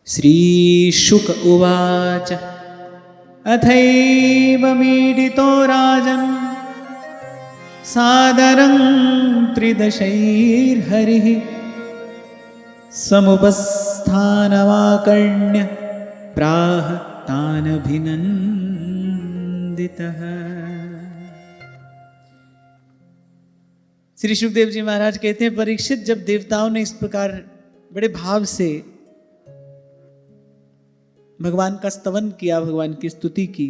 श्रीशुक उवाच अथैवमीडितो राजन् सादरं त्रिदशैर्हरिः समुपस्थानमाकर्ण्य प्राह तानभिनन्दितः। श्री शुकदेव जी महाराज कहते हैं, परीक्षित, जब देवताओं ने इस प्रकार बड़े भाव से भगवान का स्तवन किया, भगवान की स्तुति की,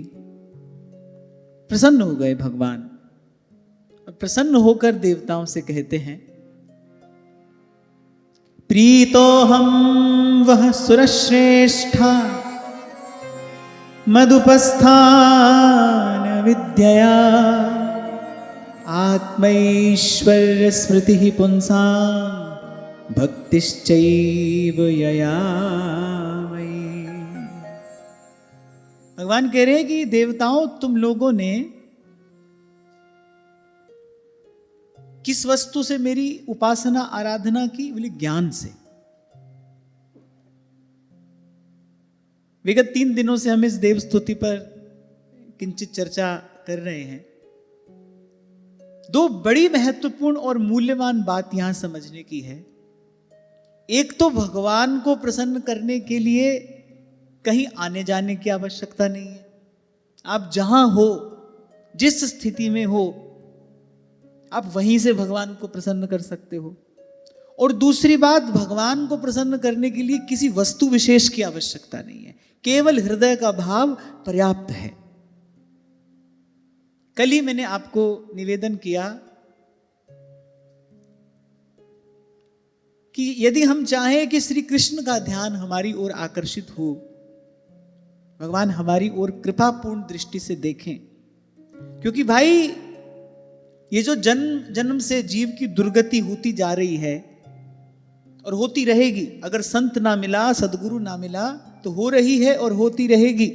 प्रसन्न हो गए भगवान। और प्रसन्न होकर देवताओं से कहते हैं, प्रीतो हम वह सुरश्रेष्ठा मदुपस्थान विद्यया आत्मैश्वर्य स्मृति पुंसां भक्तिश्चैव यया। भगवान कह रहे हैं कि देवताओं, तुम लोगों ने किस वस्तु से मेरी उपासना आराधना की? बोले ज्ञान से। विगत 3 दिनों से हम इस देव स्तुति पर किंचित चर्चा कर रहे हैं। 2 बड़ी महत्वपूर्ण और मूल्यवान बात यहां समझने की है। एक तो भगवान को प्रसन्न करने के लिए कहीं आने जाने की आवश्यकता नहीं है। आप जहां हो, जिस स्थिति में हो, आप वहीं से भगवान को प्रसन्न कर सकते हो। और दूसरी बात, भगवान को प्रसन्न करने के लिए किसी वस्तु विशेष की आवश्यकता नहीं है, केवल हृदय का भाव पर्याप्त है। कल ही मैंने आपको निवेदन किया कि यदि हम चाहें कि श्री कृष्ण का ध्यान हमारी ओर आकर्षित हो, भगवान हमारी ओर कृपापूर्ण दृष्टि से देखें, क्योंकि भाई ये जो जन्म जन्म से जीव की दुर्गति होती जा रही है और होती रहेगी, अगर संत ना मिला, सदगुरु ना मिला तो हो रही है और होती रहेगी।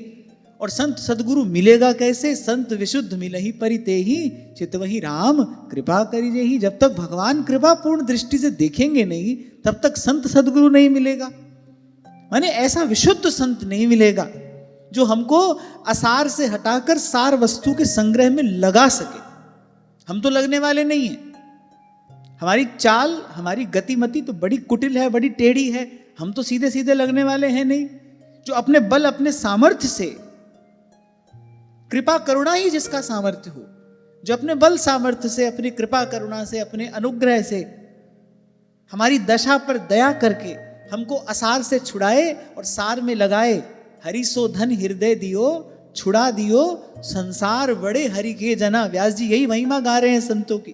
और संत सदगुरु मिलेगा कैसे? संत विशुद्ध मिलहि परितेहि चितवहि राम कृपा करिजेहि। जब तक भगवान कृपापूर्ण दृष्टि से देखेंगे नहीं, तब तक संत सदगुरु नहीं मिलेगा। माने ऐसा विशुद्ध संत नहीं मिलेगा जो हमको असार से हटाकर सार वस्तु के संग्रह में लगा सके। हम तो लगने वाले नहीं हैं। हमारी चाल, हमारी गतिमति तो बड़ी कुटिल है, बड़ी टेढ़ी है। हम तो सीधे सीधे लगने वाले हैं नहीं। जो अपने बल, अपने सामर्थ्य से, कृपा करुणा ही जिसका सामर्थ्य हो, जो अपने बल सामर्थ्य से, अपनी कृपा करुणा से, अपने अनुग्रह से हमारी दशा पर दया करके हमको असार से छुड़ाए और सार में लगाए। हरि सो धन हृदय दियो, छुड़ा दियो संसार बड़े हरि के जना। व्यास जी यही महिमा गा रहे हैं संतों की।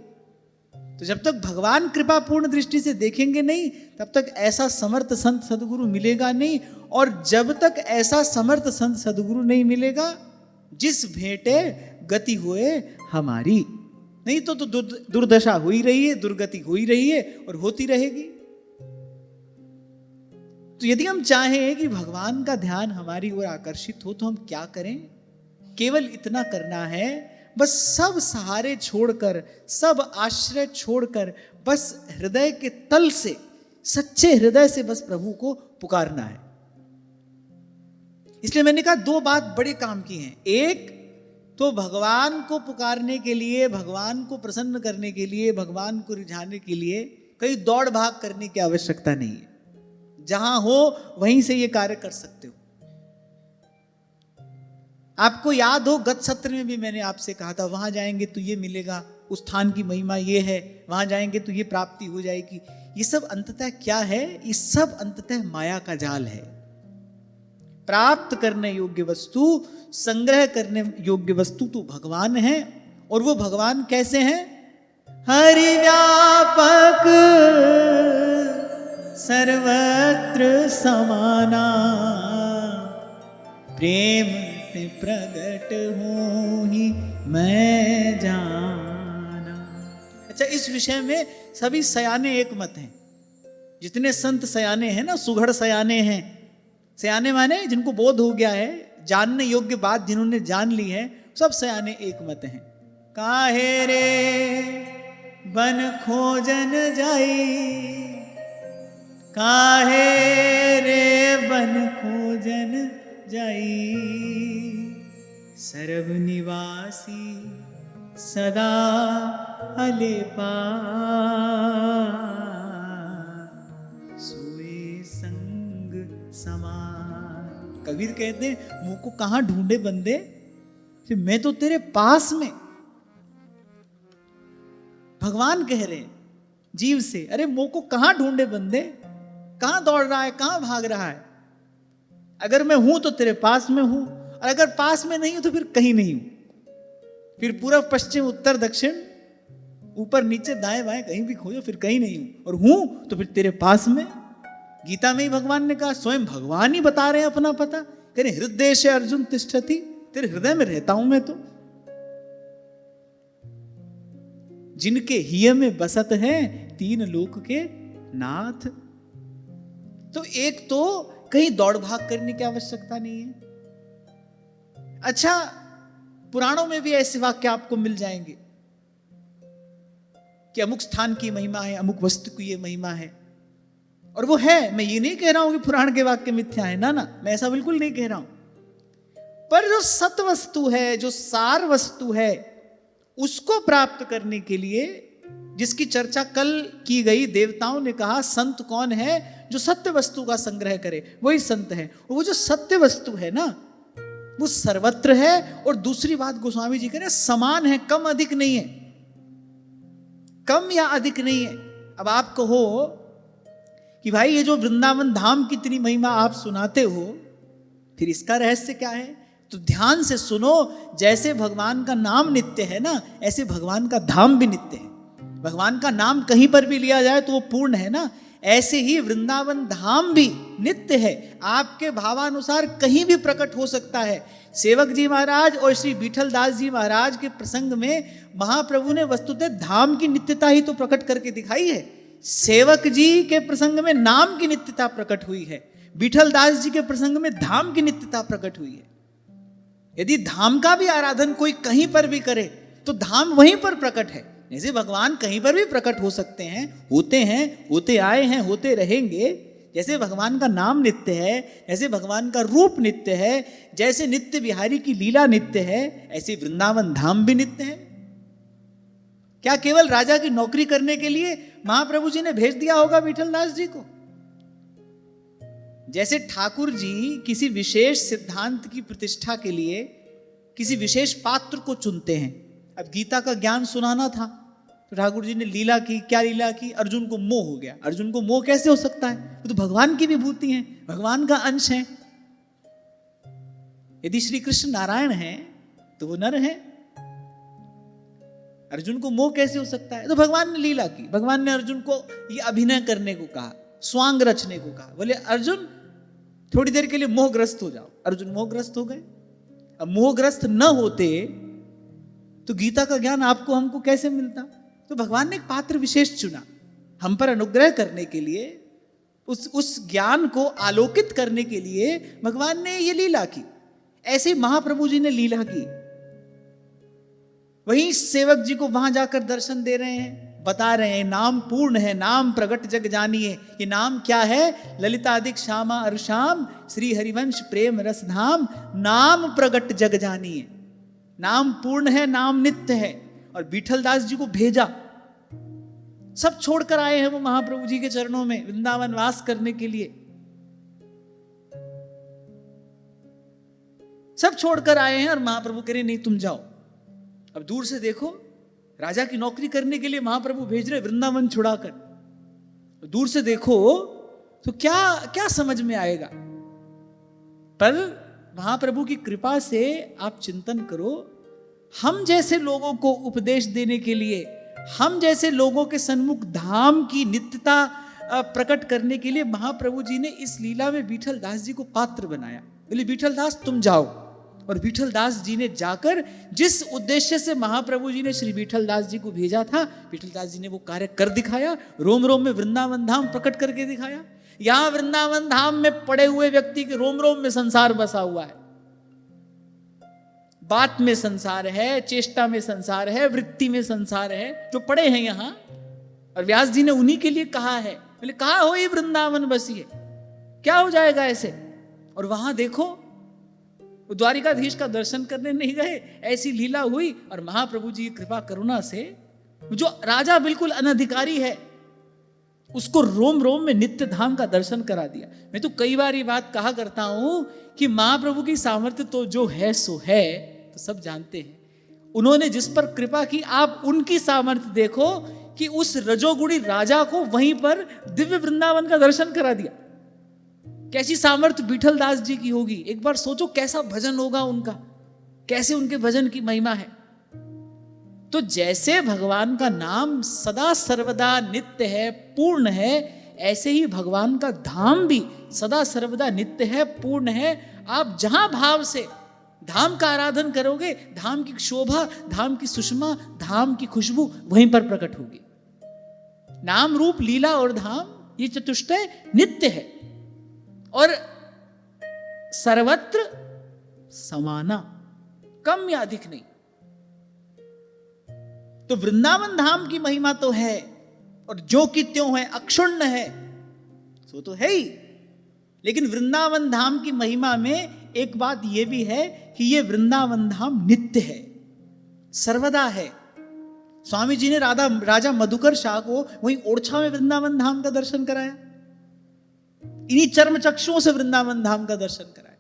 तो जब तक भगवान कृपा पूर्ण दृष्टि से देखेंगे नहीं, तब तक ऐसा समर्थ संत सदगुरु मिलेगा नहीं। और जब तक ऐसा समर्थ संत सदगुरु नहीं मिलेगा, जिस भेंटे गति हुए हमारी, नहीं तो दुर्दशा हो ही रही है, दुर्गति हो ही रही है और होती रहेगी। तो यदि हम चाहें कि भगवान का ध्यान हमारी ओर आकर्षित हो, तो हम क्या करें? केवल इतना करना है, बस सब सहारे छोड़कर, सब आश्रय छोड़कर, बस हृदय के तल से, सच्चे हृदय से बस प्रभु को पुकारना है। इसलिए मैंने कहा 2 बात बड़े काम की हैं। एक तो भगवान को पुकारने के लिए, भगवान को प्रसन्न करने के लिए, भगवान को रिझाने के लिए कहीं दौड़ भाग करने की आवश्यकता नहीं है। जहां हो वहीं से ये कार्य कर सकते हो। आपको याद हो, गत सत्र में भी मैंने आपसे कहा था, वहां जाएंगे तो ये मिलेगा, उस स्थान की महिमा ये है, वहां जाएंगे तो ये प्राप्ति हो जाएगी। ये सब अंततः क्या है? ये सब अंततः माया का जाल है। प्राप्त करने योग्य वस्तु, संग्रह करने योग्य वस्तु तो भगवान है। और वो भगवान कैसे हैं? हरि व्यापक सर्वत्र समाना, प्रेम ते प्रगट होहि मैं जाना। अच्छा, इस विषय में सभी सयाने एक मत हैं। जितने संत सयाने हैं ना, सुघड़ सयाने हैं। सयाने माने जिनको बोध हो गया है, जानने योग्य बात जिन्होंने जान ली है, सब सयाने एक मत हैं। काहे रे बन खोजन जाई काहे रे बन खोजन जाई, सरब निवासी सदा अलेपा, सोए संग समान। कबीर कहते हैं मुंह को कहां ढूंढे बंदे, फिर मैं तो तेरे पास में। भगवान कह रहे हैं जीव से, अरे मुंह को कहां ढूंढे बंदे, कहां दौड़ रहा है, कहां भाग रहा है। अगर मैं हूं तो तेरे पास में हूं, और अगर पास में नहीं हूं तो फिर कहीं नहीं हूं। फिर पूर्व पश्चिम उत्तर दक्षिण ऊपर नीचे दाएं बाएं कहीं भी खोजो, फिर कहीं नहीं हूं। और हूं तो फिर तेरे पास में। गीता में ही भगवान ने कहा, स्वयं भगवान ही बता रहे हैं अपना पता, कह रहे हृदय से अर्जुन तिष्ठति, तेरे हृदय में रहता हूं मैं तो। जिनके हिय में बसत है तीन लोक के नाथ। तो एक तो कहीं दौड़ भाग करने की आवश्यकता नहीं है। अच्छा, पुराणों में भी ऐसे वाक्य आपको मिल जाएंगे कि अमुक स्थान की महिमा है, अमुक वस्तु की ये महिमा है, और वो है। मैं ये नहीं कह रहा हूं कि पुराण के वाक्य मिथ्या है, ना ना, मैं ऐसा बिल्कुल नहीं कह रहा हूं। पर जो सत वस्तु है, जो सार वस्तु है, उसको प्राप्त करने के लिए, जिसकी चर्चा कल की गई, देवताओं ने कहा संत कौन है, जो सत्य वस्तु का संग्रह करे, वही संत है। और वो जो सत्य वस्तु है ना, वो सर्वत्र है। और दूसरी बात गोस्वामी जी कह रहे हैं, समान है, कम अधिक नहीं है, कम या अधिक नहीं है। अब आप कहो कि भाई ये जो वृंदावन धाम की इतनी महिमा आप सुनाते हो, फिर इसका रहस्य क्या है? तो ध्यान से सुनो, जैसे भगवान का नाम नित्य है ना, ऐसे भगवान का धाम भी नित्य है। भगवान का नाम कहीं पर भी लिया जाए तो वो पूर्ण है ना, ऐसे ही वृंदावन धाम भी नित्य है, आपके भावानुसार कहीं भी प्रकट हो सकता है। सेवक जी महाराज और श्री विठल दास जी महाराज के प्रसंग में महाप्रभु ने वस्तुतः धाम की नित्यता ही तो प्रकट करके दिखाई है। सेवक जी के प्रसंग में नाम की नित्यता प्रकट हुई है, विठल दास जी के प्रसंग में धाम की नित्यता प्रकट हुई है। यदि धाम का भी आराधन कोई कहीं पर भी करे तो धाम वहीं पर प्रकट है। जैसे भगवान कहीं पर भी प्रकट हो सकते हैं, होते आए हैं, होते रहेंगे। जैसे भगवान का नाम नित्य है, जैसे भगवान का रूप नित्य है, जैसे नित्य बिहारी की लीला नित्य है, ऐसे वृंदावन धाम भी नित्य है। क्या केवल राजा की नौकरी करने के लिए महाप्रभु जी ने भेज दिया होगा विठल दास जी को? जैसे ठाकुर जी किसी विशेष सिद्धांत की प्रतिष्ठा के लिए किसी विशेष पात्र को चुनते हैं। अब गीता का ज्ञान सुनाना था तो ठाकुर जी ने लीला की। क्या लीला की? अर्जुन को मोह हो गया। अर्जुन को मोह कैसे हो सकता है? वो तो भगवान की विभूति है, भगवान का अंश है। यदि श्री कृष्ण नारायण है तो वो नर है, अर्जुन को मोह कैसे हो सकता है? तो भगवान ने लीला की। भगवान ने अर्जुन को ये अभिनय करने को कहा, स्वांग रचने को कहा। बोले अर्जुन थोड़ी देर के लिए मोहग्रस्त हो जाओ। अर्जुन मोहग्रस्त हो गए। अब मोहग्रस्त न होते तो गीता का ज्ञान आपको हमको कैसे मिलता? तो भगवान ने एक पात्र विशेष चुना हम पर अनुग्रह करने के लिए, उस ज्ञान को आलोकित करने के लिए भगवान ने ये लीला की। ऐसे महाप्रभु जी ने लीला की। वहीं सेवक जी को वहां जाकर दर्शन दे रहे हैं, बता रहे हैं नाम पूर्ण है, नाम प्रगट जग जानिए। ये नाम क्या है? ललितादिक श्यामा अरुश्याम श्री हरिवंश प्रेम रस धाम, नाम प्रगट जग जानिए। नाम पूर्ण है, नाम नित्य है। और विठल दास जी को भेजा, सब छोड़कर आए हैं वो महाप्रभु जी के चरणों में वृंदावन वास करने के लिए। सब छोड़कर आए हैं और महाप्रभु कह रहे नहीं तुम जाओ। अब दूर से देखो, राजा की नौकरी करने के लिए महाप्रभु भेज रहे वृंदावन छुड़ाकर। दूर से देखो तो क्या क्या समझ में आएगा? पर महाप्रभु की कृपा से आप चिंतन करो, हम जैसे लोगों को उपदेश देने के लिए, हम जैसे लोगों के सन्मुख धाम की नित्यता प्रकट करने के लिए महाप्रभु जी ने इस लीला में विठल दास जी को पात्र बनाया। बोले विठल दास तुम जाओ। और विठल दास जी ने जाकर जिस उद्देश्य से महाप्रभु जी ने श्री विठल दास जी को भेजा था, विठल दास जी ने वो कार्य कर दिखाया। रोम रोम में वृंदावन धाम प्रकट करके दिखाया। यहां वृंदावन धाम में पड़े हुए व्यक्ति के रोम रोम में संसार बसा हुआ है। बात में संसार है, चेष्टा में संसार है, वृत्ति में संसार है, जो पड़े हैं यहां। और व्यास जी ने उन्हीं के लिए कहा है बोले कहाँ हो ये वृंदावन बसिए, क्या हो जाएगा ऐसे। और वहां देखो वो द्वारिकाधीश का दर्शन करने नहीं गए, ऐसी लीला हुई और महाप्रभु जी की कृपा करुणा से जो राजा बिल्कुल अनधिकारी है उसको रोम रोम में नित्य धाम का दर्शन करा दिया। मैं तो कई बार ये बात कहा करता हूं कि महाप्रभु की सामर्थ्य तो जो है सो है, तो सब जानते हैं। उन्होंने जिस पर कृपा की, आप उनकी सामर्थ्य देखो कि उस रजोगुणी राजा को वहीं पर दिव्य वृंदावन का दर्शन करा दिया। कैसी सामर्थ्य विठल दास जी की होगी, एक बार सोचो कैसा भजन होगा उनका, कैसे उनके भजन की महिमा है। तो जैसे भगवान का नाम सदा सर्वदा नित्य है, पूर्ण है, ऐसे ही भगवान का धाम भी सदा सर्वदा नित्य है, पूर्ण है। आप जहां भाव से धाम का आराधन करोगे, धाम की शोभा, धाम की सुषमा, धाम की खुशबू वहीं पर प्रकट होगी। नाम रूप लीला और धाम ये चतुष्टय नित्य है और सर्वत्र समाना, कम या अधिक नहीं। तो वृंदावन धाम की महिमा तो है और जो कि त्यों है, अक्षुण्ण है, सो तो है ही। लेकिन वृंदावन धाम की महिमा में एक बात यह भी है कि यह वृंदावन धाम नित्य है, सर्वदा है। स्वामी जी ने राजा मधुकर शाह को वहीं ओरछा में वृंदावन धाम का दर्शन कराया, इन्हीं चर्म चक्षुओं से वृंदावन धाम का दर्शन कराया।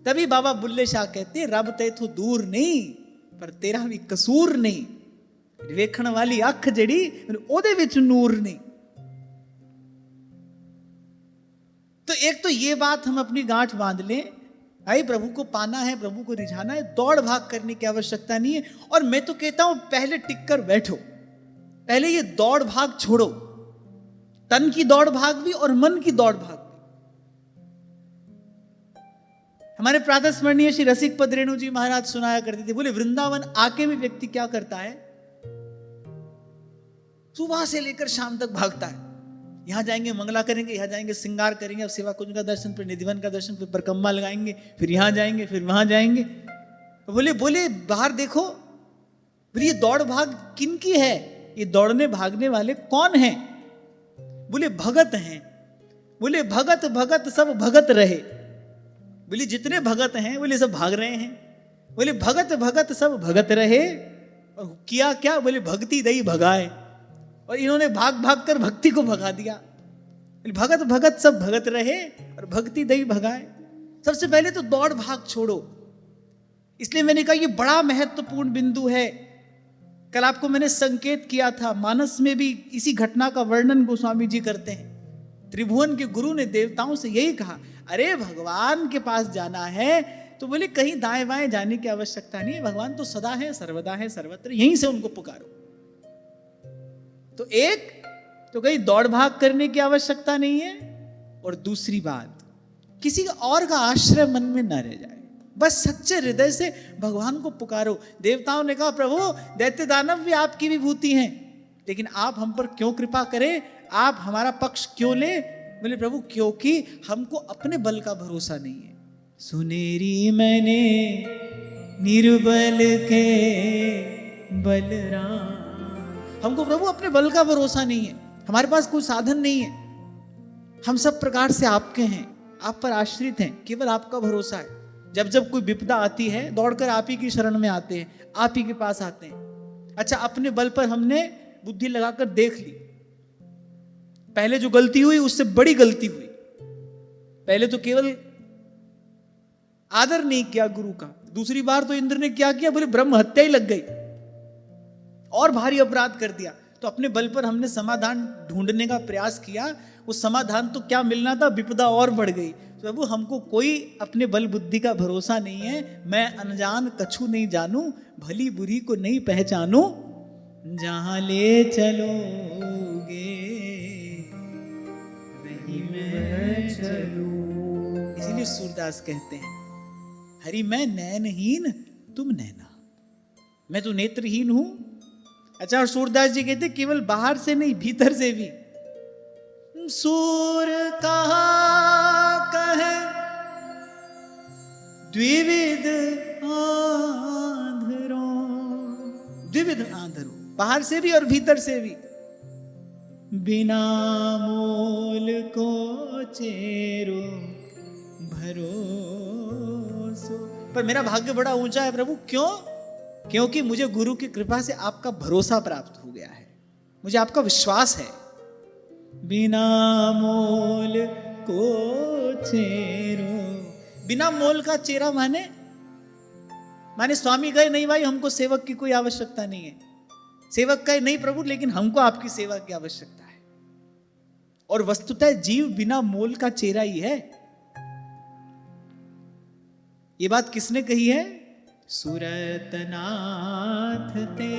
तभी बाबा बुल्ले शाह कहते, रब तैथों दूर नहीं पर तेरा भी कसूर नहीं, वेखण वाली अख जड़ी ओदे विच नूर नहीं। तो एक तो ये बात हम अपनी गांठ बांध लें, भाई प्रभु को पाना है, प्रभु को रिझाना है, दौड़ भाग करने की आवश्यकता नहीं है। और मैं तो कहता हूं पहले टिक कर बैठो, पहले ये दौड़ भाग छोड़ो, तन की दौड़ भाग भी और मन की दौड़ भाग भी। हमारे प्रातः स्मरणीय श्री रसिक पद रेणु जी महाराज सुनाया करते थे, बोले वृंदावन आके भी व्यक्ति क्या करता है, सुबह से लेकर शाम तक भागता है। यहां जाएंगे मंगला करेंगे, यहां जाएंगे श्रृंगार करेंगे, अब सेवा कुंज का दर्शन, फिर निधिवन का दर्शन, फिर परिक्रमा लगाएंगे, फिर यहां जाएंगे, फिर वहां जाएंगे। बोले बाहर देखो, बोले ये दौड़ भाग किन की है, ये दौड़ने भागने वाले कौन हैं? बोले भगत हैं। बोले भगत भगत सब भगत रहे। बोले जितने भगत हैं बोले सब भाग रहे हैं। बोले भगत भगत सब भगत रहे, और किया क्या, बोले भक्ति दई भगाए, और इन्होंने भाग भाग कर भक्ति को भगा दिया। भगत भगत सब भगत रहे और भक्ति दई भगाए। सबसे पहले तो दौड़ भाग छोड़ो। इसलिए मैंने कहा ये बड़ा महत्वपूर्ण बिंदु है। कल आपको मैंने संकेत किया था, मानस में भी इसी घटना का वर्णन गोस्वामी जी करते हैं। त्रिभुवन के गुरु ने देवताओं से यही कहा, अरे भगवान के पास जाना है तो बोले कहीं दाएं बाएं जाने की आवश्यकता नहीं है, भगवान तो सदा है, सर्वदा है, सर्वत्र, यहीं से उनको पुकारो। तो एक तो कहीं दौड़ भाग करने की आवश्यकता नहीं है, और दूसरी बात किसी और का आश्रय मन में न रह जाए, बस सच्चे हृदय से भगवान को पुकारो। देवताओं ने कहा प्रभु दैत्य दानव भी आपकी विभूति हैं, लेकिन आप हम पर क्यों कृपा करें, आप हमारा पक्ष क्यों ले? बोले प्रभु क्योंकि हमको अपने बल का भरोसा नहीं है। सुनेरी मैंने निर्बल के बलराम, हमको प्रभु अपने बल का भरोसा नहीं है, हमारे पास कोई साधन नहीं है, हम सब प्रकार से आपके हैं, आप पर आश्रित हैं, केवल आपका भरोसा है। जब जब कोई विपदा आती है दौड़कर आप ही की शरण में आते हैं, आप ही के पास आते हैं। अच्छा अपने बल पर हमने बुद्धि लगाकर देख ली, पहले जो गलती हुई उससे बड़ी गलती हुई। पहले तो केवल आदर नहीं किया गुरु का, दूसरी बार तो इंद्र ने क्या किया, बोले ब्रह्म हत्या ही लग गई, और भारी अपराध कर दिया। तो अपने बल पर हमने समाधान ढूंढने का प्रयास किया, वो समाधान तो क्या मिलना था, विपदा और बढ़ गई। तो प्रभु हमको कोई अपने बल बुद्धि का भरोसा नहीं है, मैं अनजान कछु नहीं जानू, भली बुरी को नहीं पहचानू, जहां ले चलोगे वहीं मैं चलूं। इसीलिए सूरदास कहते हैं, हरि मैं नैनहीन तुम नैना, मैं तो नेत्रहीन हूं। अच्छा और सूरदास जी कहते केवल बाहर से नहीं भीतर से भी। सूर कहा कहे द्विविध आंधरो, द्विविध आंधरो, बाहर से भी और भीतर से भी। बिना मोल को चेरो भरोसो। पर मेरा भाग्य बड़ा ऊंचा है प्रभु। क्यों? क्योंकि मुझे गुरु की कृपा से आपका भरोसा प्राप्त हो गया है, मुझे आपका विश्वास है। बिना मोल को चेरो। बिना मोल का चेरा माने स्वामी कहे नहीं भाई हमको सेवक की कोई आवश्यकता नहीं है। सेवक कहे नहीं प्रभु लेकिन हमको आपकी सेवा की आवश्यकता है। और वस्तुतः जीव बिना मोल का चेरा ही है। ये बात किसने कही है? सुरतनाथ ते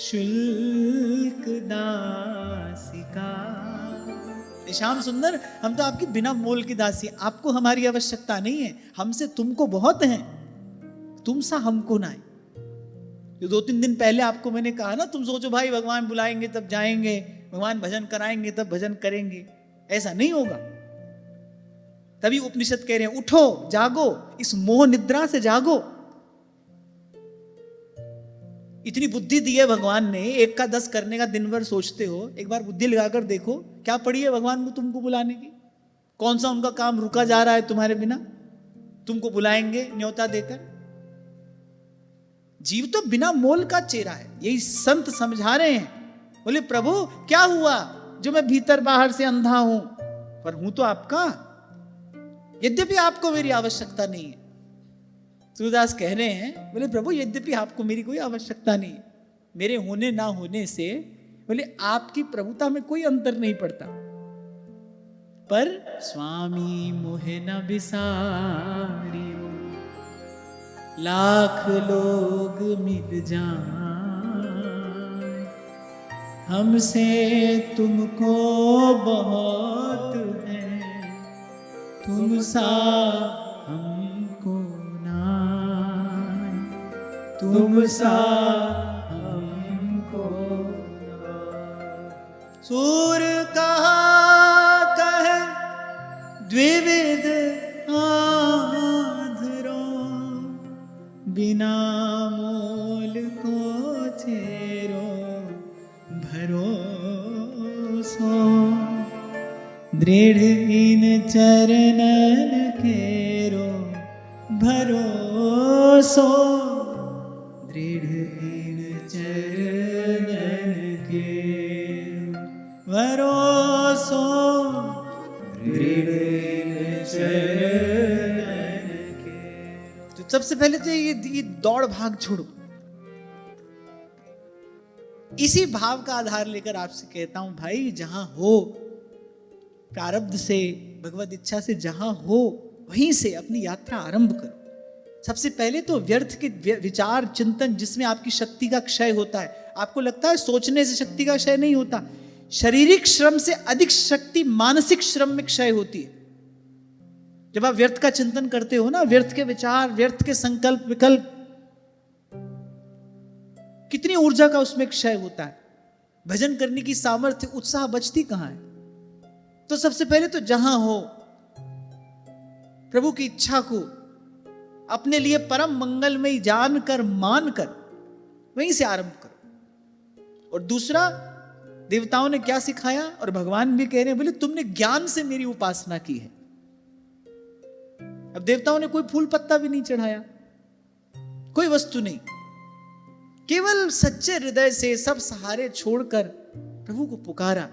शुल्क दासिका। श्याम सुंदर हम तो आपकी बिना मोल की दासी, आपको हमारी आवश्यकता नहीं है, हमसे तुमको बहुत है, तुम सा हमको ना है। जो 2-3 दिन पहले आपको मैंने कहा ना, तुम सोचो भाई भगवान बुलाएंगे तब जाएंगे, भगवान भजन कराएंगे तब भजन करेंगे, ऐसा नहीं होगा। तभी उपनिषद कह रहे हैं उठो जागो, इस मोह निद्रा से जागो। इतनी बुद्धि दी है भगवान ने, 1 का 10 करने का दिन भर सोचते हो, एक बार बुद्धि लगाकर देखो क्या पड़ी है भगवान को तुमको बुलाने की। कौन सा उनका काम रुका जा रहा है तुम्हारे बिना? तुमको बुलाएंगे न्योता देकर। जीव तो बिना मोल का चेहरा है, यही संत समझा रहे हैं। बोले प्रभु क्या हुआ जो मैं भीतर बाहर से अंधा हूं, पर हूं तो आपका, यद्यपि आपको मेरी आवश्यकता नहीं है। सूरदास कह रहे हैं बोले प्रभु यद्यपि आपको मेरी कोई आवश्यकता नहीं है, मेरे होने ना होने से बोले आपकी प्रभुता में कोई अंतर नहीं पड़ता। पर स्वामी मोहे न बिसारियो, लाख लोग मिल जाए, हमसे तुमको बहुत है, तुम सा हमको ना, तुम सा हमको ना। सूर कहा कहे द्विविध आधरो, बिना मोल को चेरो भरोसो, दृढ़ इन चरणन केरो भरोसो, दृढ़ इन चरणन केरो भरोसो, दृढ़ इन चरणन केरो। तो सबसे पहले तो ये दौड़ भाग छोड़ो। इसी भाव का आधार लेकर आपसे कहता हूं भाई, जहां हो प्रारब्ध से भगवत इच्छा से, जहां हो वहीं से अपनी यात्रा आरंभ करो। सबसे पहले तो व्यर्थ के विचार चिंतन जिसमें आपकी शक्ति का क्षय होता है, आपको लगता है सोचने से शक्ति का क्षय नहीं होता, शारीरिक श्रम से अधिक शक्ति मानसिक श्रम में क्षय होती है। जब आप व्यर्थ का चिंतन करते हो ना, व्यर्थ के विचार, व्यर्थ के संकल्प विकल्प, कितनी ऊर्जा का उसमें क्षय होता है। भजन करने की सामर्थ्य उत्साह बचती कहां है। तो सबसे पहले तो जहां हो प्रभु की इच्छा को अपने लिए परम मंगलमय जानकर मानकर वहीं से आरंभ करो। और दूसरा, देवताओं ने क्या सिखाया और भगवान भी कह रहे हैं, बोले तुमने ज्ञान से मेरी उपासना की है। अब देवताओं ने कोई फूल पत्ता भी नहीं चढ़ाया, कोई वस्तु नहीं, केवल सच्चे हृदय से सब सहारे छोड़कर प्रभु को पुकारा।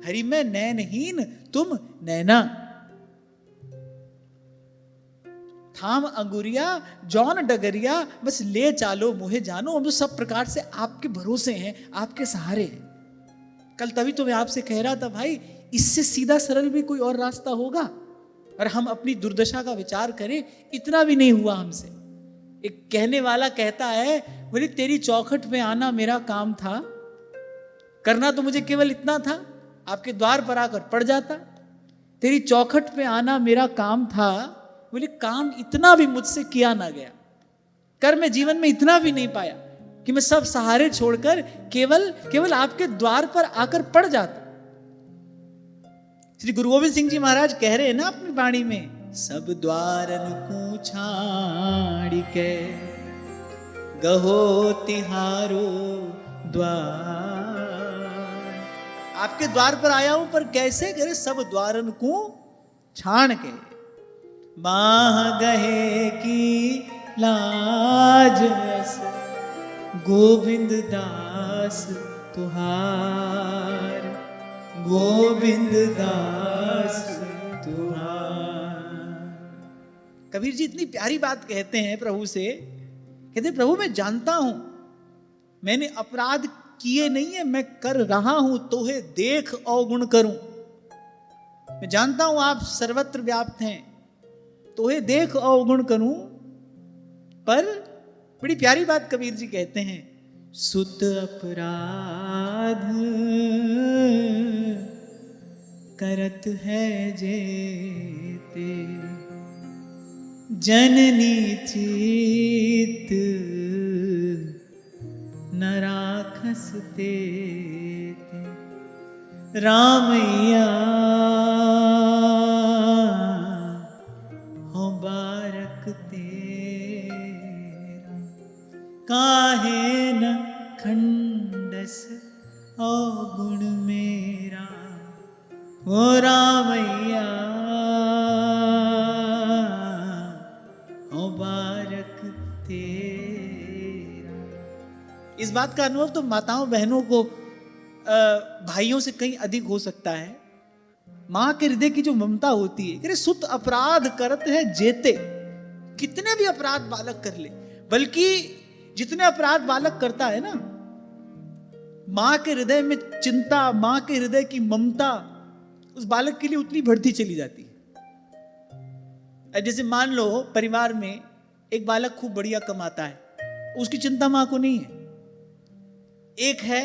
हरि मैं नैनहीन तुम नैना, थाम अंगुरिया जौन डगरिया, बस ले चालो मुहे जानो। हम तो सब प्रकार से आपके भरोसे हैं, आपके सहारे हैं। कल तभी तो मैं आपसे कह रहा था भाई, इससे सीधा सरल भी कोई और रास्ता होगा? और हम अपनी दुर्दशा का विचार करें, इतना भी नहीं हुआ हमसे। एक कहने वाला कहता है, बोले तेरी चौखट में आना मेरा काम था, करना तो मुझे केवल इतना था, आपके द्वार पर आकर पड़ जाता। तेरी चौखट पे आना मेरा काम था, बोले काम इतना भी मुझसे किया ना गया, कर मैं जीवन में इतना भी नहीं पाया कि मैं सब सहारे छोड़कर केवल आपके द्वार पर आकर पड़ जाता। श्री गुरु गोविंद सिंह जी महाराज कह रहे हैं ना अपनी वाणी में, सब द्वारन को छाड़ के गहो तिहारो द्वार। आपके द्वार पर आया हूं, पर कैसे करे सब द्वारन को छाण के। बाह गहे की लाज अस गोविंद दास तुहार, गोविंद दास तुहार। कबीर जी इतनी प्यारी बात कहते हैं प्रभु से, कहते प्रभु मैं जानता हूं मैंने अपराध किए नहीं है, मैं कर रहा हूं तोहे देख अवगुण करूं। मैं जानता हूं आप सर्वत्र व्याप्त हैं, तोहे देख अवगुण करूं। पर बड़ी प्यारी बात कबीर जी कहते हैं, सुत अपराध करत है जेते, जननी चित न राखसते। रामैया हो बारक तेरा, काहे न खंडस अवगुण मेरा। ओ रामैया हो बारक तेरा। इस बात का अनुभव तो माताओं बहनों को भाइयों से कहीं अधिक हो सकता है। मां के हृदय की जो ममता होती है, अरे सुत अपराध करत है जेते, कितने भी अपराध बालक कर ले, बल्कि जितने अपराध बालक करता है ना, मां के हृदय में चिंता, मां के हृदय की ममता उस बालक के लिए उतनी बढ़ती चली जाती है। जैसे मान लो परिवार में एक बालक खूब बढ़िया कमाता है, उसकी चिंता मां को नहीं है। एक है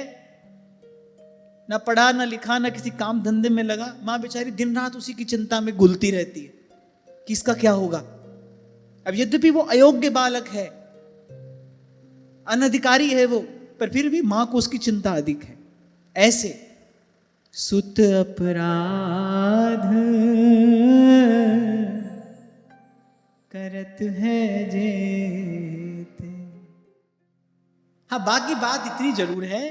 ना पढ़ा ना लिखा ना किसी काम धंधे में लगा, मां बेचारी दिन रात उसी की चिंता में घुलती रहती है कि इसका क्या होगा। अब यद्यपि वो अयोग्य बालक है, अनधिकारी है वो, पर फिर भी मां को उसकी चिंता अधिक है। ऐसे सुत अपराध करत है जेते। हाँ, बाकी बात इतनी जरूर है,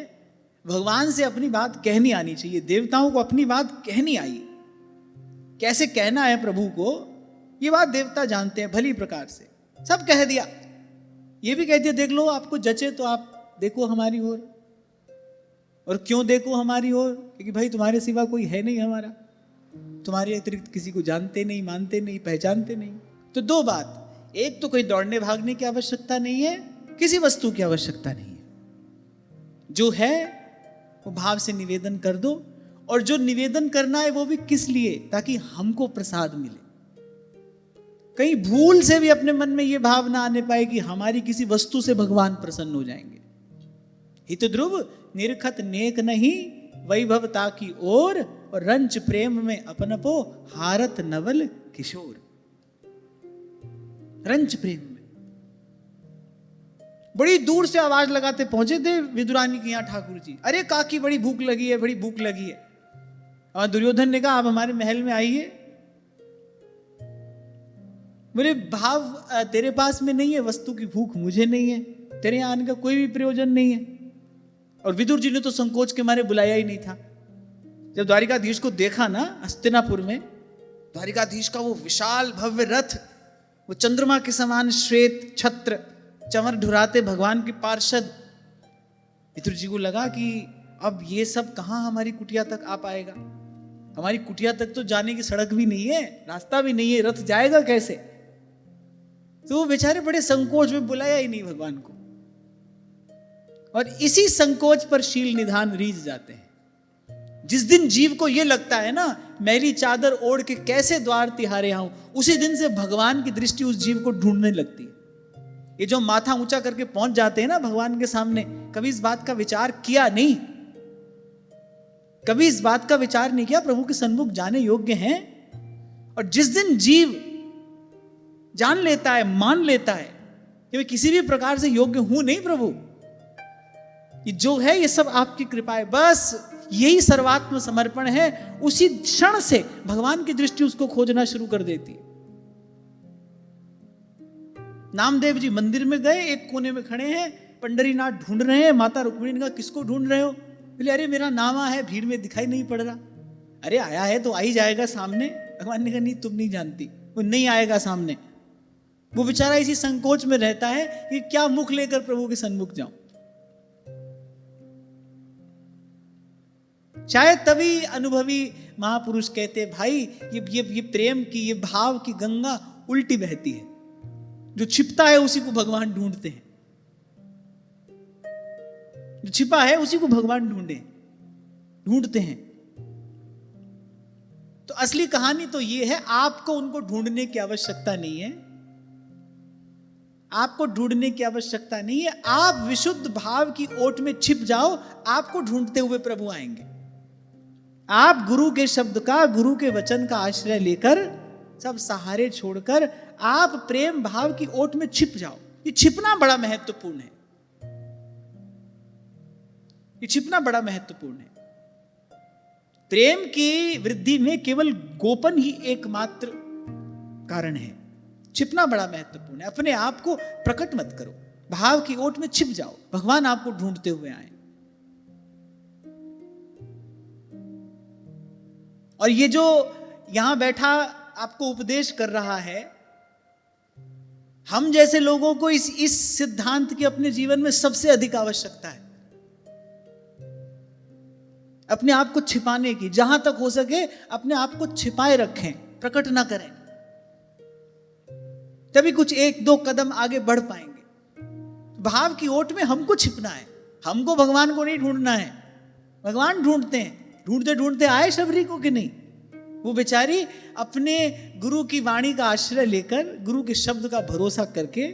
भगवान से अपनी बात कहनी आनी चाहिए। देवताओं को अपनी बात कहनी आई, कैसे कहना है प्रभु को, ये बात देवता जानते हैं भली प्रकार से। सब कह दिया, ये भी कह दिया देख लो आपको जचे तो आप देखो हमारी ओर। और क्यों देखो हमारी ओर? क्योंकि भाई तुम्हारे सिवा कोई है नहीं हमारा, तुम्हारे अतिरिक्त किसी को जानते नहीं, मानते नहीं, पहचानते नहीं। तो दो बात, एक तो कोई दौड़ने भागने की आवश्यकता नहीं है, किसी वस्तु की आवश्यकता नहीं है। जो है वो भाव से निवेदन कर दो, और जो निवेदन करना है वो भी किस लिए, ताकि हमको प्रसाद मिले। कहीं भूल से भी अपने मन में ये भाव ना आने पाए कि हमारी किसी वस्तु से भगवान प्रसन्न हो जाएंगे। हित ध्रुव निरखत नेक नहीं, वैभवता की ओर, और रंच प्रेम में अपनपो हारत नवल किशोर। रंच प्रेम में बड़ी दूर से आवाज लगाते पहुंचे थे विदुरानी के यहां ठाकुर जी, अरे काकी बड़ी भूख लगी है, बड़ी भूख लगी है। और दुर्योधन ने कहा आप हमारे महल में आइए। बोले भाव तेरे पास में नहीं है, वस्तु की भूख मुझे नहीं है, तेरे यहां आने का कोई भी प्रयोजन नहीं है। और विदुर जी ने तो संकोच के मारे बुलाया ही नहीं था। जब द्वारिकाधीश को देखा ना हस्तिनापुर में, द्वारिकाधीश का वो विशाल भव्य रथ, वो चंद्रमा के समान श्वेत छत्र, चमर ढुराते भगवान के पार्षद, विदुर जी को लगा कि अब ये सब कहां हमारी कुटिया तक आ पाएगा। हमारी कुटिया तक तो जाने की सड़क भी नहीं है, रास्ता भी नहीं है, रथ जाएगा कैसे। तो वो बेचारे बड़े संकोच में बुलाया ही नहीं भगवान को। और इसी संकोच पर शील निधान रीझ जाते हैं। जिस दिन जीव को ये लगता है ना मैली चादर ओढ़ के कैसे द्वार तिहारे आऊं, उसी दिन से भगवान की दृष्टि उस जीव को ढूंढने लगती है। ये जो माथा ऊंचा करके पहुंच जाते हैं ना भगवान के सामने, कभी इस बात का विचार किया नहीं, कभी इस बात का विचार नहीं किया प्रभु के सन्मुख जाने योग्य हैं। और जिस दिन जीव जान लेता है, मान लेता है कि मैं किसी भी प्रकार से योग्य हूं नहीं प्रभु, ये जो है ये सब आपकी कृपा है, बस यही सर्वात्म समर्पण है, उसी क्षण से भगवान की दृष्टि उसको खोजना शुरू कर देती है। नामदेव जी मंदिर में गए, एक कोने में खड़े हैं, पंडरीनाथ ढूंढ रहे हैं। माता रुक्मिणी ने कहा किसको ढूंढ रहे हो? बोले अरे मेरा नामा है, भीड़ में दिखाई नहीं पड़ रहा। अरे आया है तो आ ही जाएगा सामने। भगवान ने कहा नहीं, तुम नहीं जानती, वो नहीं आएगा सामने। वो बेचारा इसी संकोच में रहता है कि क्या मुख लेकर प्रभु के सन्मुख जाऊं। शायद तभी अनुभवी महापुरुष कहते भाई ये प्रेम की, ये भाव की गंगा उल्टी बहती है। जो छिपता है उसी को भगवान ढूंढते हैं, जो छिपा है उसी को भगवान ढूंढते हैं। तो असली कहानी तो ये है, आपको उनको ढूंढने की आवश्यकता नहीं है। आपको ढूंढने की आवश्यकता नहीं है। आप विशुद्ध भाव की ओट में छिप जाओ, आपको ढूंढते हुए प्रभु आएंगे। आप गुरु के शब्द का, गुरु के वचन का आश्रय लेकर, सब सहारे छोड़कर आप प्रेम भाव की ओट में छिप जाओ। ये छिपना बड़ा महत्वपूर्ण है। ये छिपना बड़ा महत्वपूर्ण है। प्रेम की वृद्धि में केवल गोपन ही एकमात्र कारण है। छिपना बड़ा महत्वपूर्ण है। अपने आप को प्रकट मत करो, भाव की ओट में छिप जाओ, भगवान आपको ढूंढते हुए आए। और ये जो यहां बैठा आपको उपदेश कर रहा है, हम जैसे लोगों को इस सिद्धांत की अपने जीवन में सबसे अधिक आवश्यकता है। अपने आप को छिपाने की, जहां तक हो सके अपने आप को छिपाए रखें, प्रकट ना करें, तभी कुछ एक दो कदम आगे बढ़ पाएंगे। भाव की ओट में हमको छिपना है, हमको भगवान को नहीं ढूंढना है। भगवान ढूंढते हैं। ढूंढते ढूंढते आए शबरी को कि नहीं? वो बेचारी अपने गुरु की वाणी का आश्रय लेकर, गुरु के शब्द का भरोसा करके,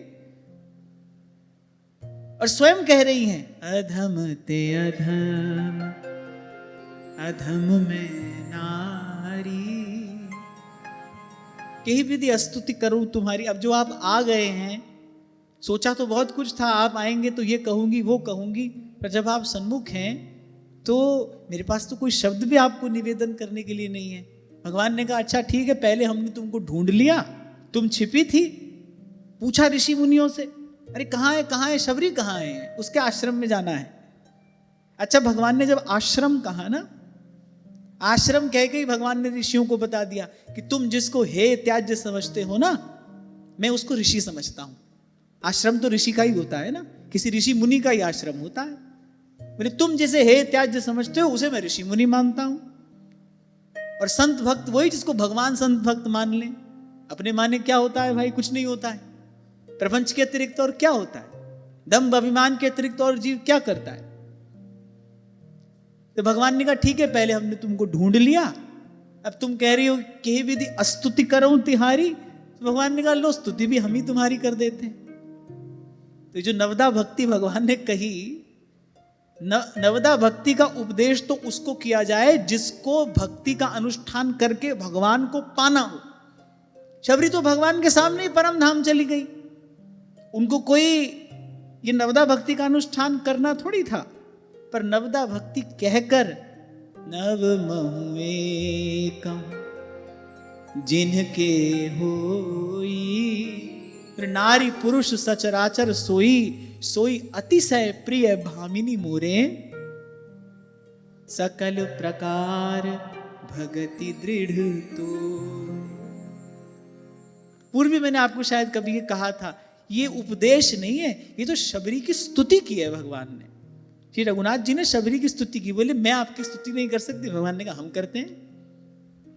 और स्वयं कह रही हैं, अधम ते अधम, अधम में नारी, कहीं विधि स्तुति करूं तुम्हारी। अब जो आप आ गए हैं, सोचा तो बहुत कुछ था, आप आएंगे तो ये कहूंगी वो कहूंगी, पर जब आप सन्मुख हैं तो मेरे पास तो कोई शब्द भी आपको निवेदन करने के लिए नहीं है। भगवान ने कहा अच्छा ठीक है, पहले हमने तुमको ढूंढ लिया, तुम छिपी थी। पूछा ऋषि मुनियों से, अरे कहाँ है शबरी, कहाँ है? उसके आश्रम में जाना है। अच्छा, भगवान ने जब आश्रम कहा ना, आश्रम कह के ही भगवान ने ऋषियों को बता दिया कि तुम जिसको हे त्याज्य समझते हो ना, मैं उसको ऋषि समझता हूं। आश्रम तो ऋषि का ही होता है ना, किसी ऋषि मुनि का ही आश्रम होता है। बोले तुम जिसे हे त्याज्य समझते हो उसे मैं ऋषि मुनि मानता हूं। और संत भक्त वही जिसको भगवान संत भक्त मान लें। अपने माने क्या होता है भाई? कुछ नहीं होता है। प्रपंच के अतिरिक्त और क्या होता है? दम्भ अभिमान के अतिरिक्त और जीव क्या करता है? तो भगवान ने कहा ठीक है, पहले हमने तुमको ढूंढ लिया, अब तुम कह रही हो कि विधि स्तुति करूं तिहारी। तो भगवान ने कहा लो, स्तुति भी हम ही तुम्हारी कर देते हैं। तो जो नवदा भक्ति भगवान ने कही, नवदा भक्ति का उपदेश तो उसको किया जाए जिसको भक्ति का अनुष्ठान करके भगवान को पाना हो। शबरी तो भगवान के सामने ही परम धाम चली गई, उनको कोई ये नवदा भक्ति का अनुष्ठान करना थोड़ी था। पर नवदा भक्ति कहकर नव महुएकम जिनके होई, नारी पुरुष सचराचर सोई, सोई अतिशय प्रिय भामिनी मोरे, सकल प्रकार भगति दृढ़ तो। पूर्व मैंने आपको शायद कभी ये कहा था, ये उपदेश नहीं है, ये तो शबरी की स्तुति की है भगवान ने। श्री रघुनाथ जी ने शबरी की स्तुति की। बोले मैं आपकी स्तुति नहीं कर सकती। भगवान ने कहा हम करते हैं,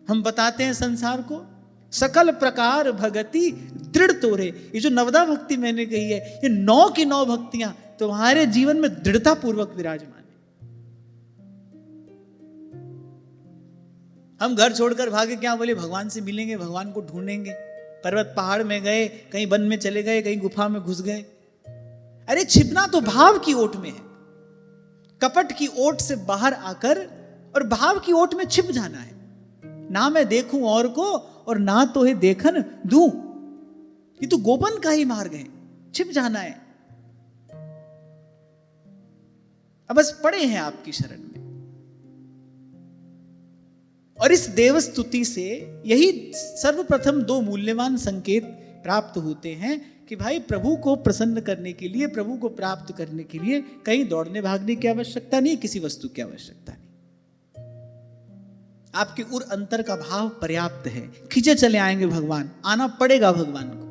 हम बताते हैं संसार को। सकल प्रकार भगति दृढ़ तोरे, ये जो नवदा भक्ति मैंने कही है, ये 9 की 9 भक्तियां तुम्हारे जीवन में दृढ़ता पूर्वक विराजमान है। हम घर छोड़कर भागे क्या? बोले भगवान से मिलेंगे, भगवान को ढूंढेंगे। पर्वत पहाड़ में गए, कहीं वन में चले गए, कहीं गुफा में घुस गए। अरे छिपना तो भाव की ओट में है। कपट की ओट से बाहर आकर और भाव की ओट में छिप जाना है। ना मैं देखूं और को और ना तो है देखन दूं, ये तो गोपन का ही मार्ग है। छिप जाना है। अब बस पड़े हैं आपकी शरण में। और इस देव स्तुति से यही सर्वप्रथम 2 मूल्यवान संकेत प्राप्त होते हैं कि भाई प्रभु को प्रसन्न करने के लिए, प्रभु को प्राप्त करने के लिए कहीं दौड़ने भागने की आवश्यकता नहीं, किसी वस्तु की आवश्यकता नहीं। आपके उर अंतर का भाव पर्याप्त है। खींचे चले आएंगे भगवान, आना पड़ेगा भगवान को।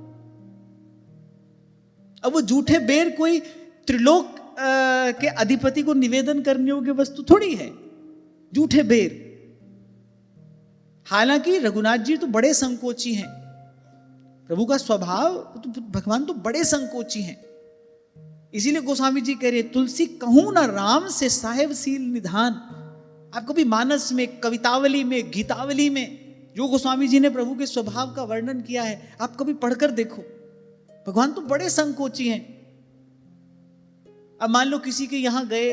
अब वो झूठे बेर कोई त्रिलोक के अधिपति को निवेदन करने योग्य वस्तु थोड़ी है, झूठे बेर। हालांकि रघुनाथ जी तो बड़े संकोची हैं, प्रभु का स्वभाव तो भगवान तो बड़े संकोची हैं। इसीलिए गोस्वामी जी कह रहे तुलसी कहूं ना राम से साहेब सील निधान। आप कभी मानस में, कवितावली में, गीतावली में जो गोस्वामी जी ने प्रभु के स्वभाव का वर्णन किया है, आप कभी पढ़कर देखो। भगवान तो बड़े संकोची हैं। अब मान लो किसी के यहां गए,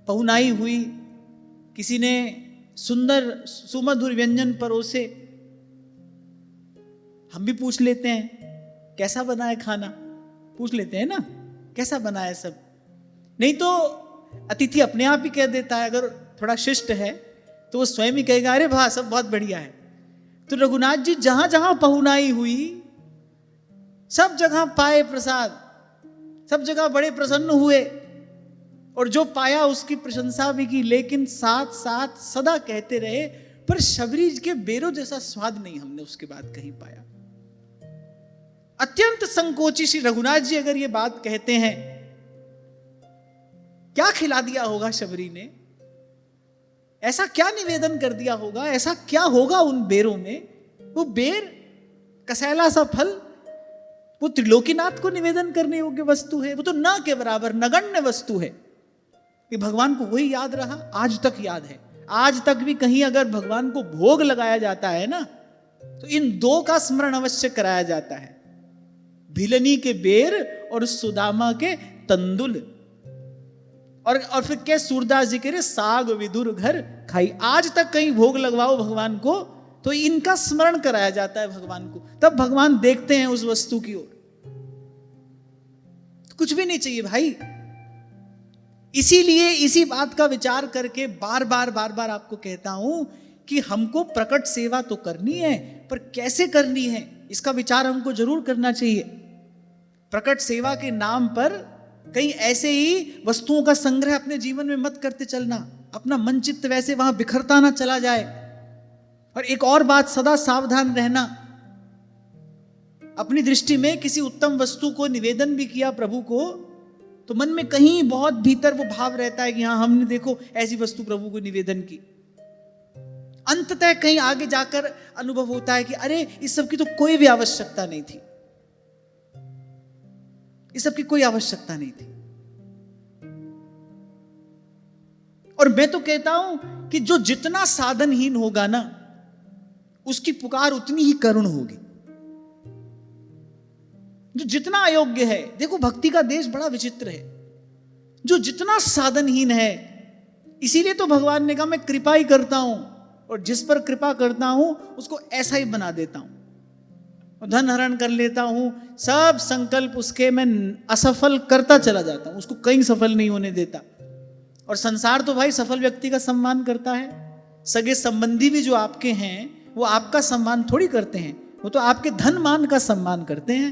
पहुनाई हुई, किसी ने सुंदर सुमधुर व्यंजन परोसे, हम भी पूछ लेते हैं कैसा बना है खाना, पूछ लेते हैं ना कैसा बना है सब। नहीं तो अतिथि अपने आप ही कह देता है, अगर थोड़ा शिष्ट है तो वो स्वयं ही कहेगा अरे वाह सब बहुत बढ़िया है। तो रघुनाथ जी जहां जहां पहुनाई हुई सब जगह पाए प्रसाद, सब जगह बड़े प्रसन्न हुए और जो पाया उसकी प्रशंसा भी की, लेकिन साथ साथ सदा कहते रहे पर शबरी के बेरों जैसा स्वाद नहीं हमने उसके बाद कहीं पाया। अत्यंत संकोची श्री रघुनाथ जी अगर ये बात कहते हैं, क्या खिला दिया होगा शबरी ने, ऐसा क्या निवेदन कर दिया होगा, ऐसा क्या होगा उन बेरों में। वो बेर कसैला सा फल वो त्रिलोकीनाथ को निवेदन करने योग्य वस्तु है, वो तो न के बराबर नगण्य वस्तु है। कि भगवान को वही याद रहा, आज तक याद है। आज तक भी कहीं अगर भगवान को भोग लगाया जाता है ना, तो इन दो का स्मरण अवश्य कराया जाता है, भिलनी के बेर और सुदामा के तंदुल। और फिर क्या सूरदास जी कह रहे साग विदुर घर खाई। आज तक कहीं भोग लगवाओ भगवान को तो इनका स्मरण कराया जाता है भगवान को, तब भगवान देखते हैं उस वस्तु की ओर। तो कुछ भी नहीं चाहिए भाई। इसीलिए इसी बात का विचार करके बार बार आपको कहता हूं कि हमको प्रकट सेवा तो करनी है, पर कैसे करनी है इसका विचार हमको जरूर करना चाहिए। प्रकट सेवा के नाम पर कहीं ऐसे ही वस्तुओं का संग्रह अपने जीवन में मत करते चलना, अपना मन चित्त वैसे वहां बिखरता ना चला जाए। और एक और बात, सदा सावधान रहना। अपनी दृष्टि में किसी उत्तम वस्तु को निवेदन भी किया प्रभु को, तो मन में कहीं बहुत भीतर वो भाव रहता है कि हाँ हमने देखो ऐसी वस्तु प्रभु को निवेदन की। अंततः कहीं आगे जाकर अनुभव होता है कि अरे इस सब की तो कोई भी आवश्यकता नहीं थी, इस सब की कोई आवश्यकता नहीं थी। और मैं तो कहता हूं कि जो जितना साधनहीन होगा ना, उसकी पुकार उतनी ही करुण होगी। जो जितना अयोग्य है, देखो भक्ति का देश बड़ा विचित्र है, जो जितना साधनहीन है, इसीलिए तो भगवान ने कहा मैं कृपा ही करता हूं, और जिस पर कृपा करता हूं उसको ऐसा ही बना देता हूं, धन हरण कर लेता हूं, सब संकल्प उसके मैं असफल करता चला जाता हूं, उसको कहीं सफल नहीं होने देता। और संसार तो भाई सफल व्यक्ति का सम्मान करता है। सगे संबंधी भी जो आपके हैं वो आपका सम्मान थोड़ी करते हैं, वो तो आपके धन मान का सम्मान करते हैं।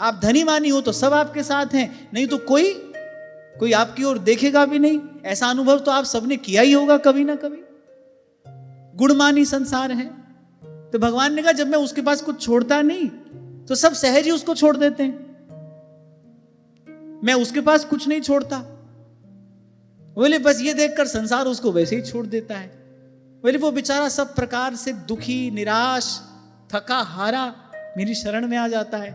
आप धनी मानी हो तो सब आपके साथ हैं, नहीं तो कोई आपकी ओर देखेगा भी नहीं। ऐसा अनुभव तो आप सबने किया ही होगा कभी ना कभी। गुणमानी संसार है, तो भगवान ने कहा जब मैं उसके पास कुछ छोड़ता नहीं तो सब सहज ही उसको छोड़ देते हैं। मैं उसके पास कुछ नहीं छोड़ता, बोले बस ये देखकर संसार उसको वैसे ही छोड़ देता है। बोले वो बेचारा सब प्रकार से दुखी, निराश, थका हारा मेरी शरण में आ जाता है।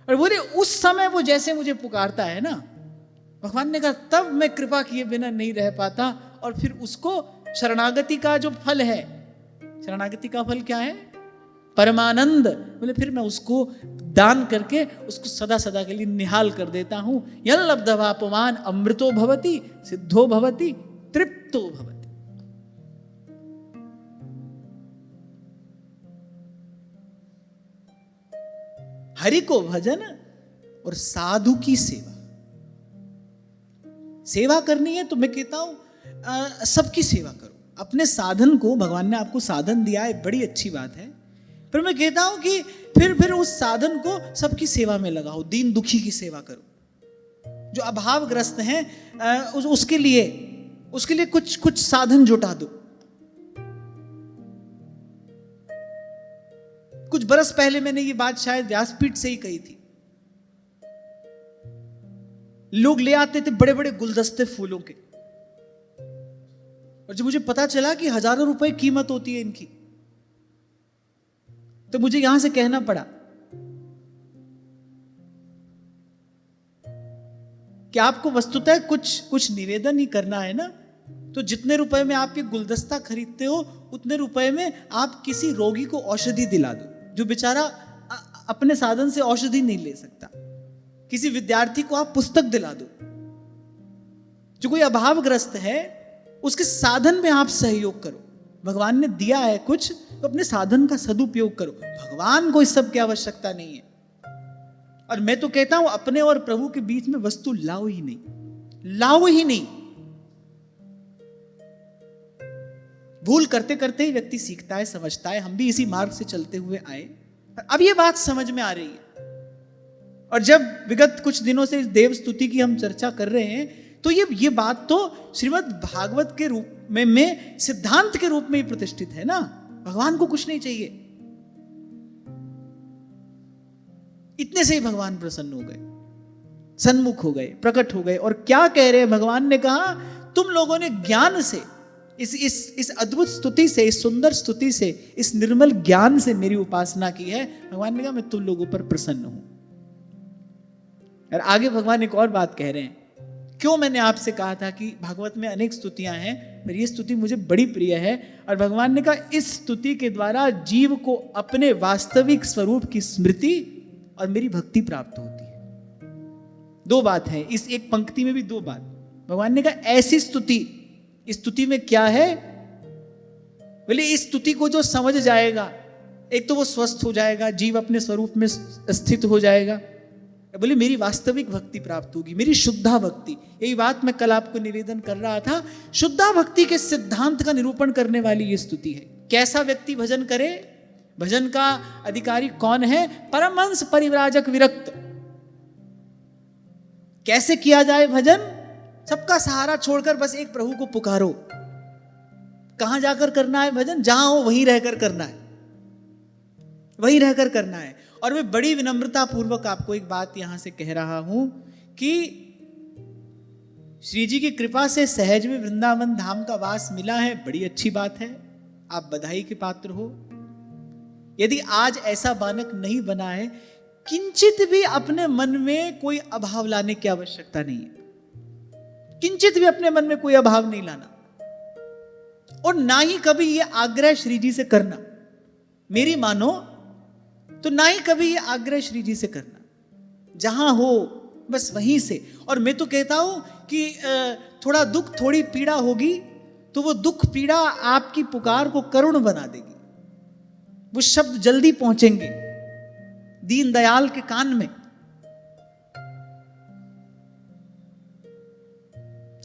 और बोले उस समय वो जैसे मुझे पुकारता है ना, भगवान ने कहा तब मैं कृपा किए बिना नहीं रह पाता। और फिर उसको शरणागति का जो फल है, शरणागति का फल क्या है? परमानंद। बोले फिर मैं उसको दान करके उसको सदा सदा के लिए निहाल कर देता हूं। यल्लब्धवापमान अमृतो भवति सिद्धो भवति तृप्तो भवति। हरि को भजन और साधु की सेवा। सेवा करनी है तो मैं कहता हूं सबकी सेवा करो। अपने साधन को, भगवान ने आपको साधन दिया है, बड़ी अच्छी बात है, पर मैं कहता हूं कि फिर उस साधन को सबकी सेवा में लगाओ, दीन दुखी की सेवा करो, जो अभावग्रस्त हैं उसके लिए कुछ साधन जुटा दो। कुछ बरस पहले मैंने ये बात शायद व्यासपीठ से ही कही थी। लोग ले आते थे बड़े बड़े गुलदस्ते फूलों के, और जब मुझे पता चला कि हजारों रुपए कीमत होती है इनकी, तो मुझे यहां से कहना पड़ा कि आपको वस्तुतः कुछ निवेदन ही करना है ना, तो जितने रुपए में आप ये गुलदस्ता खरीदते हो उतने रुपए में आप किसी रोगी को औषधि दिला दो, जो बेचारा अपने साधन से औषधि नहीं ले सकता। किसी विद्यार्थी को आप पुस्तक दिला दो, जो कोई अभावग्रस्त है उसके साधन में आप सहयोग करो। भगवान ने दिया है कुछ, तो अपने साधन का सदुपयोग करो। भगवान को इस सब की आवश्यकता नहीं है। और मैं तो कहता हूं अपने और प्रभु के बीच में वस्तु लाओ ही नहीं। भूल करते करते ही व्यक्ति सीखता है, समझता है। हम भी इसी मार्ग से चलते हुए आए, अब ये बात समझ में आ रही है। और जब विगत कुछ दिनों से इस देव स्तुति की हम चर्चा कर रहे हैं, तो ये बात तो श्रीमद् भागवत के रूप में सिद्धांत के रूप में ही प्रतिष्ठित है ना। भगवान को कुछ नहीं चाहिए, इतने से ही भगवान प्रसन्न हो गए, सन्मुख हो गए, प्रकट हो गए। और क्या कह रहे हैं भगवान ने कहा, तुम लोगों ने ज्ञान से, इस अद्भुत स्तुति से, इस सुंदर स्तुति से, इस निर्मल ज्ञान से मेरी उपासना की है। भगवान ने कहा मैं तुम लोगों पर प्रसन्न हूं। और आगे भगवान एक और बात कह रहे हैं। क्यों मैंने आपसे कहा था कि भागवत में अनेक स्तुतियां हैं, पर यह स्तुति मुझे बड़ी प्रिय है। और भगवान ने कहा इस स्तुति के द्वारा जीव को अपने वास्तविक स्वरूप की स्मृति और मेरी भक्ति प्राप्त होती है। दो बात है इस एक पंक्ति में भी, दो बात। भगवान ने कहा ऐसी स्तुति, इस स्तुति में क्या है बोले, इस स्तुति को जो समझ जाएगा, एक तो वो स्वस्थ हो जाएगा, जीव अपने स्वरूप में स्थित हो जाएगा। बोले मेरी वास्तविक भक्ति प्राप्त होगी, मेरी शुद्धा भक्ति। यही बात मैं कल आपको निवेदन कर रहा था। शुद्धा भक्ति के सिद्धांत का निरूपण करने वाली ये स्तुति है। कैसा व्यक्ति भजन करे, भजन का अधिकारी कौन है, परमहंस परिव्राजक विरक्त। कैसे किया जाए भजन, सबका सहारा छोड़कर बस एक प्रभु को पुकारो। कहां जाकर करना है भजन, जहां हो वहीं रहकर करना है, वहीं रहकर करना है। और मैं बड़ी विनम्रता पूर्वक आपको एक बात यहां से कह रहा हूं कि श्री जी की कृपा से सहज में वृंदावन धाम का वास मिला है, बड़ी अच्छी बात है, आप बधाई के पात्र हो। यदि आज ऐसा बालक नहीं बना है, किंचित भी अपने मन में कोई अभाव लाने की आवश्यकता नहीं है। किंचित भी अपने मन में कोई अभाव नहीं लाना, और ना ही कभी ये आग्रह श्री जी से करना, मेरी मानो तो ना ही कभी ये आग्रह श्री जी से करना, जहां हो बस वहीं से। और मैं तो कहता हूं कि थोड़ा दुख, थोड़ी पीड़ा होगी तो वो दुख पीड़ा आपकी पुकार को करुण बना देगी। वो शब्द जल्दी पहुंचेंगे दीन दयाल के कान में।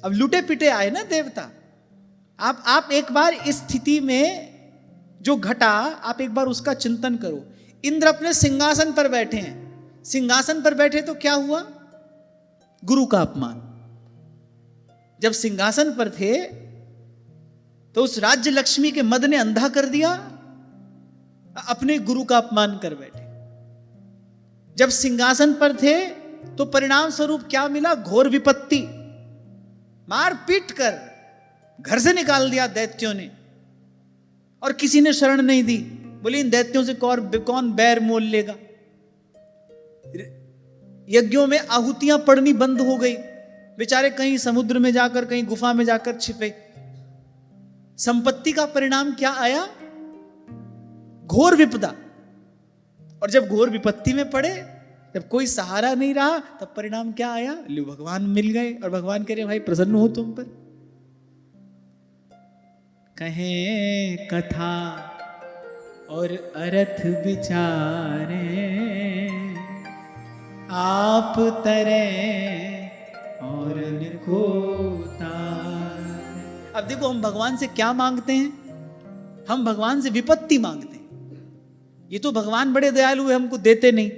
अब लुटे पिटे आए ना देवता, आप एक बार इस स्थिति में जो घटा, आप एक बार उसका चिंतन करो। इंद्र अपने सिंहासन पर बैठे हैं, सिंहासन पर बैठे तो क्या हुआ, गुरु का अपमान। जब सिंहासन पर थे तो उस राज्य लक्ष्मी के मद ने अंधा कर दिया, अपने गुरु का अपमान कर बैठे। जब सिंहासन पर थे तो परिणाम स्वरूप क्या मिला, घोर विपत्ति। मार पीट कर घर से निकाल दिया दैत्यों ने, और किसी ने शरण नहीं दी। बोले इन दैत्यों से कौन बैर मोल लेगा। यज्ञों में आहुतियां पड़नी बंद हो गई, बेचारे कहीं समुद्र में जाकर, कहीं गुफा में जाकर छिपे। संपत्ति का परिणाम क्या आया, घोर विपदा। और जब घोर विपत्ति में पड़े, जब कोई सहारा नहीं रहा, तब परिणाम क्या आया, लो भगवान मिल गए। और भगवान कह रहे भाई प्रसन्न हो तुम पर। कहें कथा और अर्थ विचारे, आप तरे और निको तारे। अब देखो हम भगवान से क्या मांगते हैं, हम भगवान से विपत्ति मांगते हैं। ये तो भगवान बड़े दयालु है, हमको देते नहीं,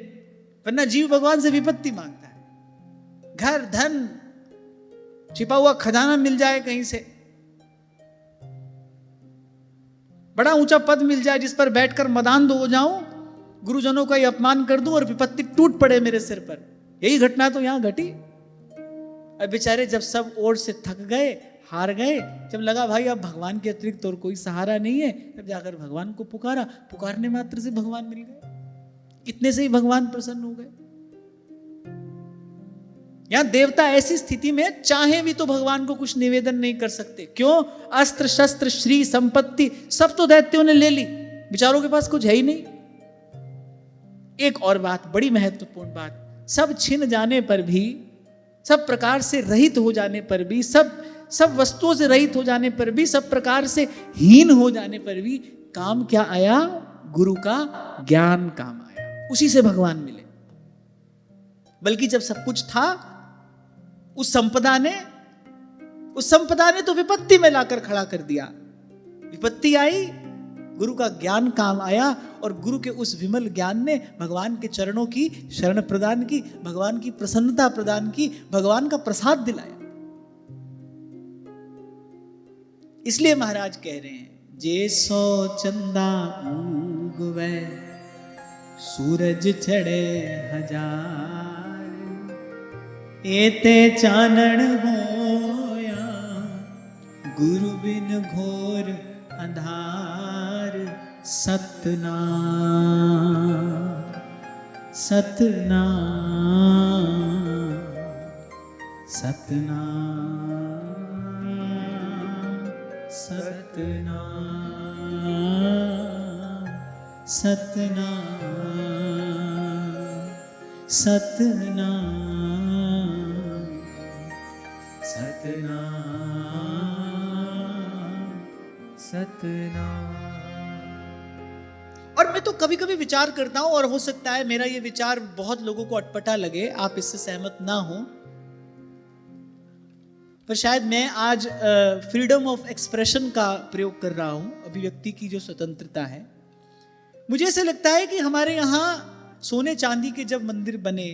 वरना जीव भगवान से विपत्ति मांगता है। घर धन छिपा हुआ खजाना मिल जाए कहीं से, बड़ा ऊंचा पद मिल जाए जिस पर बैठकर मदान्ध हो जाऊं, गुरुजनों का ये अपमान कर दूं और विपत्ति टूट पड़े मेरे सिर पर। यही घटना तो यहां घटी। अब बेचारे जब सब ओर से थक गए, हार गए, जब लगा भाई अब भगवान के अतिरिक्त और कोई सहारा नहीं है, तब जाकर भगवान को पुकारा। पुकारने मात्र से भगवान मिल गए, इतने से ही भगवान प्रसन्न हो गए। यहां देवता ऐसी स्थिति में चाहे भी तो भगवान को कुछ निवेदन नहीं कर सकते। क्यों? अस्त्र शस्त्र श्री संपत्ति सब तो दैत्यों ने ले ली, बेचारों के पास कुछ है ही नहीं। एक और बात, बड़ी महत्वपूर्ण बात, सब छिन जाने पर भी, सब प्रकार से रहित हो जाने पर भी, सब वस्तुओं से रहित हो जाने पर भी, सब प्रकार से हीन हो जाने पर भी काम क्या आया? गुरु का ज्ञान काम आया, उसी से भगवान मिले। बल्कि जब सब कुछ था, उस संपदा ने तो विपत्ति में लाकर खड़ा कर दिया। विपत्ति आई, गुरु का ज्ञान काम आया, और गुरु के उस विमल ज्ञान ने भगवान के चरणों की शरण प्रदान की, भगवान की प्रसन्नता प्रदान की, भगवान का प्रसाद दिलाया। इसलिए महाराज कह रहे हैं, जे सो चंदा उगवे सूरज चढ़े हजार, एते चानण होया गुरु बिन घोर अंधार। सतनाम सतनाम सतनाम सतनाम सतनाम सतनाम सतनाम सतनाम। और मैं तो कभी कभी विचार करता हूं, और हो सकता है मेरा ये विचार बहुत लोगों को अटपटा लगे, आप इससे सहमत ना हो, पर शायद मैं आज फ्रीडम ऑफ एक्सप्रेशन का प्रयोग कर रहा हूं, अभिव्यक्ति की जो स्वतंत्रता है। मुझे ऐसे लगता है कि हमारे यहां सोने चांदी के जब मंदिर बने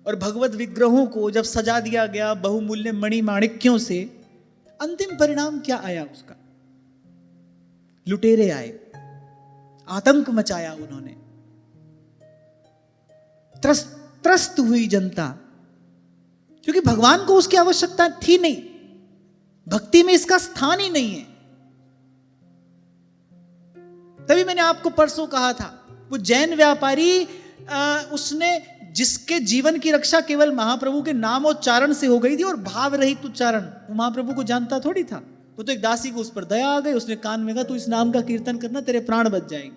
और भगवत विग्रहों को जब सजा दिया गया बहुमूल्य मणि माणिक्यों से, अंतिम परिणाम क्या आया उसका? लुटेरे आए, आतंक मचाया उन्होंने, त्रस्त हुई जनता, क्योंकि भगवान को उसकी आवश्यकता थी नहीं, भक्ति में इसका स्थान ही नहीं है। तभी मैंने आपको परसों कहा था, वो जैन व्यापारी उसने जिसके जीवन की रक्षा केवल महाप्रभु के नामोच्चारण से हो गई थी, और भाव रहित उच्चारण, वो महाप्रभु को जानता थोड़ी था। वो तो एक दासी को उस पर दया आ गई, उसने कान में कहा तू इस नाम का कीर्तन करना, तेरे प्राण बच जाएंगे।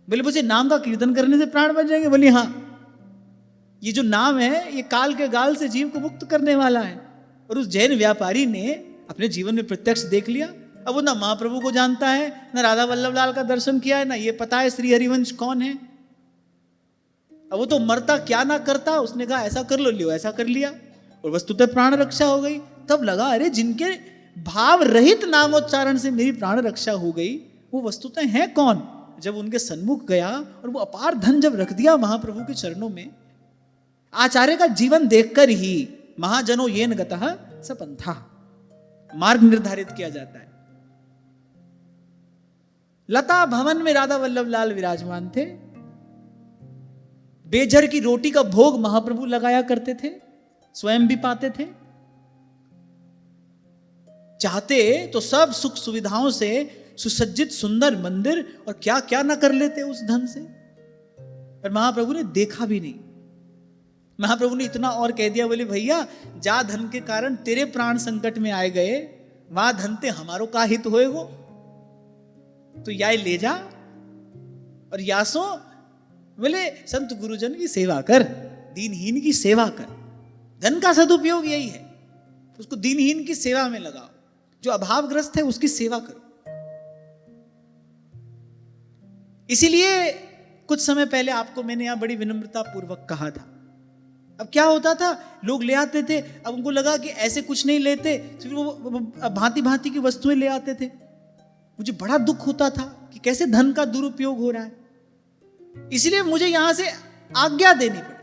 बोले मुझे नाम का कीर्तन करने से प्राण बच जाएंगे? बोली हाँ, ये जो नाम है ये काल के गाल से जीव को मुक्त करने वाला है। और उस जैन व्यापारी ने अपने जीवन में प्रत्यक्ष देख लिया। अब वो ना महाप्रभु को जानता है, ना राधा वल्लभ लाल का दर्शन किया है, ना ये पता है श्री हरिवंश कौन है। अब वो तो मरता क्या ना करता, उसने कहा ऐसा कर लो, लियो ऐसा कर लिया, और वस्तुतः प्राण रक्षा हो गई। तब लगा अरे जिनके भाव रहित नामोच्चारण से मेरी प्राण रक्षा हो गई, वो वस्तुतः है कौन। जब उनके सन्मुख गया और वो अपार धन जब रख दिया महाप्रभु के चरणों में, आचार्य का जीवन देखकर ही महाजनो येन गतः स पंथा मार्ग निर्धारित किया जाता है। लता भवन में राधा वल्लभ लाल विराजमान थे, बेझर की रोटी का भोग महाप्रभु लगाया करते थे, स्वयं भी पाते थे। चाहते तो सब सुख सुविधाओं से सुसज्जित सुंदर मंदिर और क्या क्या ना कर लेते उस धन से, पर महाप्रभु ने देखा भी नहीं। महाप्रभु ने इतना और कह दिया, बोले भैया जा धन के कारण तेरे प्राण संकट में आए गए, वहां धन ते हमारो का हित होएगो, तो या ले जा और यासो बोले संत गुरुजन की सेवा कर, दीनहीन की सेवा कर। धन का सदुपयोग यही है, उसको दीनहीन की सेवा में लगाओ, जो अभावग्रस्त है उसकी सेवा करो। इसीलिए कुछ समय पहले आपको मैंने यहां बड़ी विनम्रता पूर्वक कहा था। अब क्या होता था, लोग ले आते थे, अब उनको लगा कि ऐसे कुछ नहीं लेते, फिर वो भांति भांति की वस्तुएं ले आते थे। मुझे बड़ा दुख होता था कि कैसे धन का दुरुपयोग हो रहा है। इसलिए मुझे यहां से आज्ञा देनी पड़ी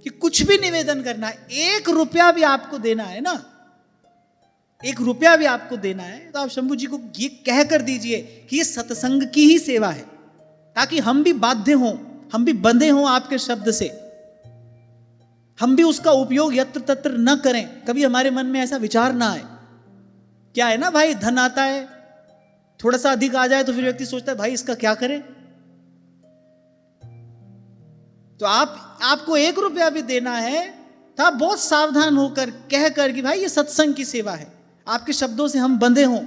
कि कुछ भी निवेदन करना है, 1 रुपया भी आपको देना है ना, 1 रुपया भी आपको देना है, तो आप शंभू जी को ये कह कर दीजिए कि ये सत्संग की ही सेवा है, ताकि हम भी बाध्य हों, हम भी बंधे हों आपके शब्द से, हम भी उसका उपयोग यत्र तत्र न करें, कभी हमारे मन में ऐसा विचार ना आए। क्या है ना भाई, धन आता है, थोड़ा सा अधिक आ जाए तो फिर व्यक्ति सोचता है भाई इसका क्या करें। तो आपको 1 रुपया भी देना है तो आप बहुत सावधान होकर कहकर कि भाई ये सत्संग की सेवा है, आपके शब्दों से हम बंधे हों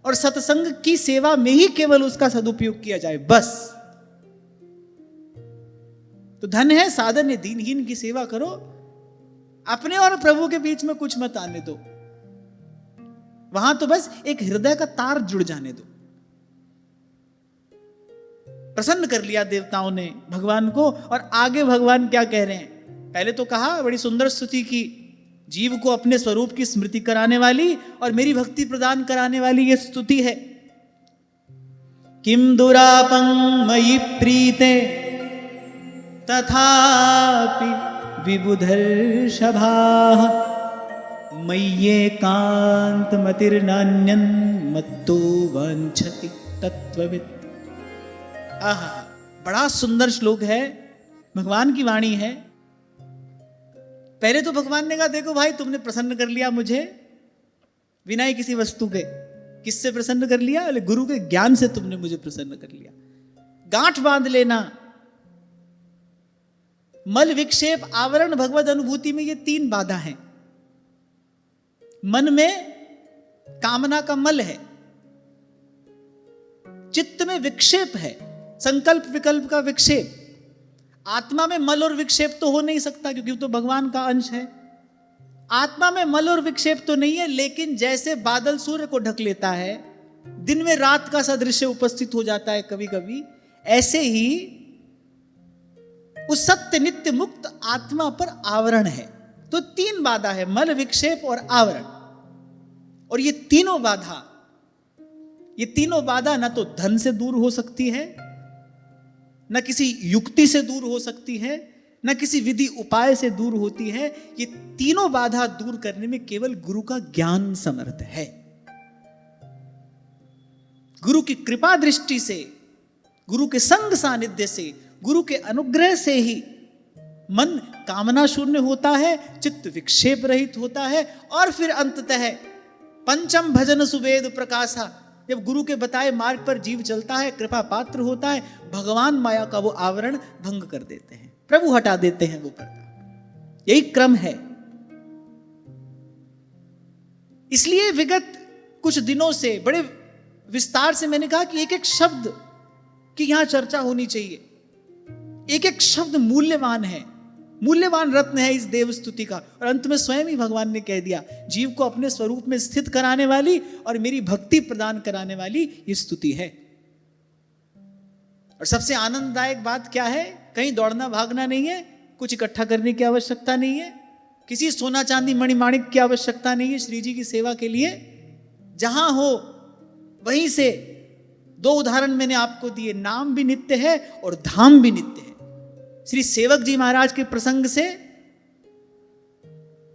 और सत्संग की सेवा में ही केवल उसका सदुपयोग किया जाए, बस। तो धन है, साधन है, दीनहीन की सेवा करो, अपने और प्रभु के बीच में कुछ मत आने दो, वहां तो बस एक हृदय का तार जुड़ जाने दो। प्रसन्न कर लिया देवताओं ने भगवान को, और आगे भगवान क्या कह रहे हैं। पहले तो कहा, बड़ी सुंदर स्तुति की, जीव को अपने स्वरूप की स्मृति कराने वाली और मेरी भक्ति प्रदान कराने वाली ये स्तुति है। किम दुरापं मयि प्रीते तथापि विबुधर्षभाः मय्येकांत मतिर्नान्यं मत्तो वांछति तत्त्ववित्। आहा, बड़ा सुंदर श्लोक है, भगवान की वाणी है। पहले तो भगवान ने कहा देखो भाई, तुमने प्रसन्न कर लिया मुझे बिना ही किसी वस्तु के। किससे प्रसन्न कर लिया? बोले गुरु के ज्ञान से तुमने मुझे प्रसन्न कर लिया। गांठ बांध लेना, मल विक्षेप आवरण भगवत अनुभूति में ये 3 बाधा हैं। मन में कामना का मल है, चित्त में विक्षेप है, संकल्प विकल्प का विक्षेप। आत्मा में मल और विक्षेप तो हो नहीं सकता क्योंकि वो तो भगवान का अंश है। आत्मा में मल और विक्षेप तो नहीं है, लेकिन जैसे बादल सूर्य को ढक लेता है, दिन में रात का सादृश्य उपस्थित हो जाता है कभी कभी, ऐसे ही उस सत्य नित्य मुक्त आत्मा पर आवरण है। तो 3 बाधा है, मल विक्षेप और आवरण। और ये तीनों बाधा ना तो धन से दूर हो सकती है, न किसी युक्ति से दूर हो सकती है, न किसी विधि उपाय से दूर होती है। ये तीनों बाधा दूर करने में केवल गुरु का ज्ञान समर्थ है। गुरु की कृपा दृष्टि से, गुरु के संग सानिध्य से, गुरु के अनुग्रह से ही मन कामना शून्य होता है, चित्त विक्षेप रहित होता है, और फिर अंततः पंचम भजन सुवेद प्रकाशा, जब गुरु के बताए मार्ग पर जीव चलता है, कृपा पात्र होता है, भगवान माया का वो आवरण भंग कर देते हैं, प्रभु हटा देते हैं वो पर्दा। यही क्रम है। इसलिए विगत कुछ दिनों से बड़े विस्तार से मैंने कहा कि एक एक शब्द की यहां चर्चा होनी चाहिए। एक एक शब्द मूल्यवान है, मूल्यवान रत्न है इस देव स्तुति का। और अंत में स्वयं ही भगवान ने कह दिया, जीव को अपने स्वरूप में स्थित कराने वाली और मेरी भक्ति प्रदान कराने वाली ये स्तुति है। और सबसे आनंददायक बात क्या है? कहीं दौड़ना भागना नहीं है, कुछ इकट्ठा करने की आवश्यकता नहीं है, किसी सोना चांदी मणिमाणिक की आवश्यकता नहीं है श्री जी की सेवा के लिए। जहां हो वहीं से 2 उदाहरण मैंने आपको दिए, नाम भी नित्य है और धाम भी नित्य है। श्री सेवक जी महाराज के प्रसंग से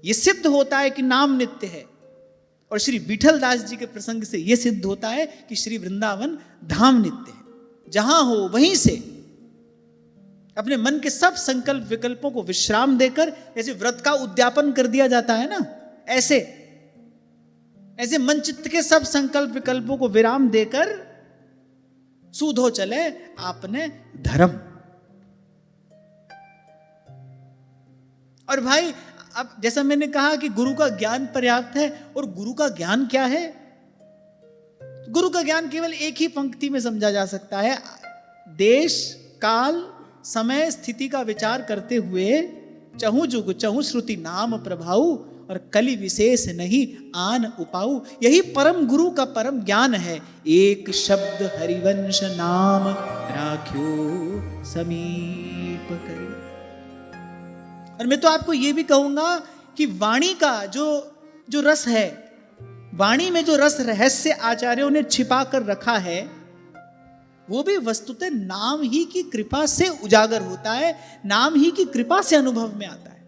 यह सिद्ध होता है कि नाम नित्य है, और श्री विठल दास जी के प्रसंग से यह सिद्ध होता है कि श्री वृंदावन धाम नित्य है। जहां हो वहीं से अपने मन के सब संकल्प विकल्पों को विश्राम देकर, जैसे व्रत का उद्यापन कर दिया जाता है ना, ऐसे मन चित्त के सब संकल्प विकल्पों को विराम देकर सूधो चले आपने धर्म। और भाई अब जैसा मैंने कहा कि गुरु का ज्ञान पर्याप्त है, और गुरु का ज्ञान क्या है? गुरु का ज्ञान केवल एक ही पंक्ति में समझा जा सकता है, देश काल समय स्थिति का विचार करते हुए चहु जुग चहु श्रुति नाम प्रभाऊ और कलि विशेष नहीं आन उपाऊ। यही परम गुरु का परम ज्ञान है। एक शब्द हरिवंश नाम राख्यो समीप करे। और मैं तो आपको यह भी कहूंगा कि वाणी का जो रस है वाणी में जो रस रहस्य आचार्यों ने छिपा कर रखा है, वो भी वस्तुतः नाम ही की कृपा से उजागर होता है, नाम ही की कृपा से अनुभव में आता है।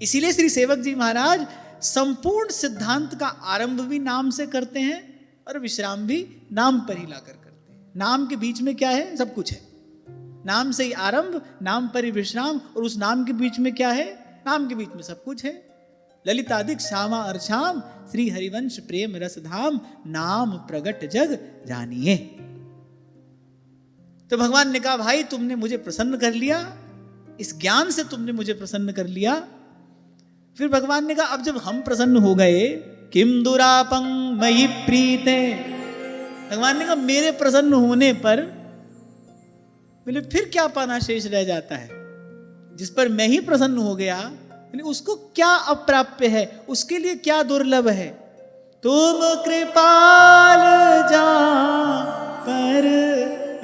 इसीलिए श्री सेवक जी महाराज संपूर्ण सिद्धांत का आरंभ भी नाम से करते हैं और विश्राम भी नाम पर ही लाकर करते हैं। नाम के बीच में क्या है? सब कुछ है। नाम से ही आरंभ, नाम पर ही विश्राम, और उस नाम के बीच में क्या है? नाम के बीच में सब कुछ है। ललितादिक श्यामा अर्चाम श्री हरिवंश प्रेम रस धाम, नाम प्रगट जग जानिए। तो भगवान ने कहा, भाई तुमने मुझे प्रसन्न कर लिया, इस ज्ञान से तुमने मुझे प्रसन्न कर लिया। फिर भगवान ने कहा, अब जब हम प्रसन्न हो गए, किम दुरापं मयि प्रीते, भगवान ने कहा मेरे प्रसन्न होने पर बोले फिर क्या पाना शेष रह जाता है? जिस पर मैं ही प्रसन्न हो गया, उसको क्या अप्राप्य है, उसके लिए क्या दुर्लभ है? तुम कृपाल जा पर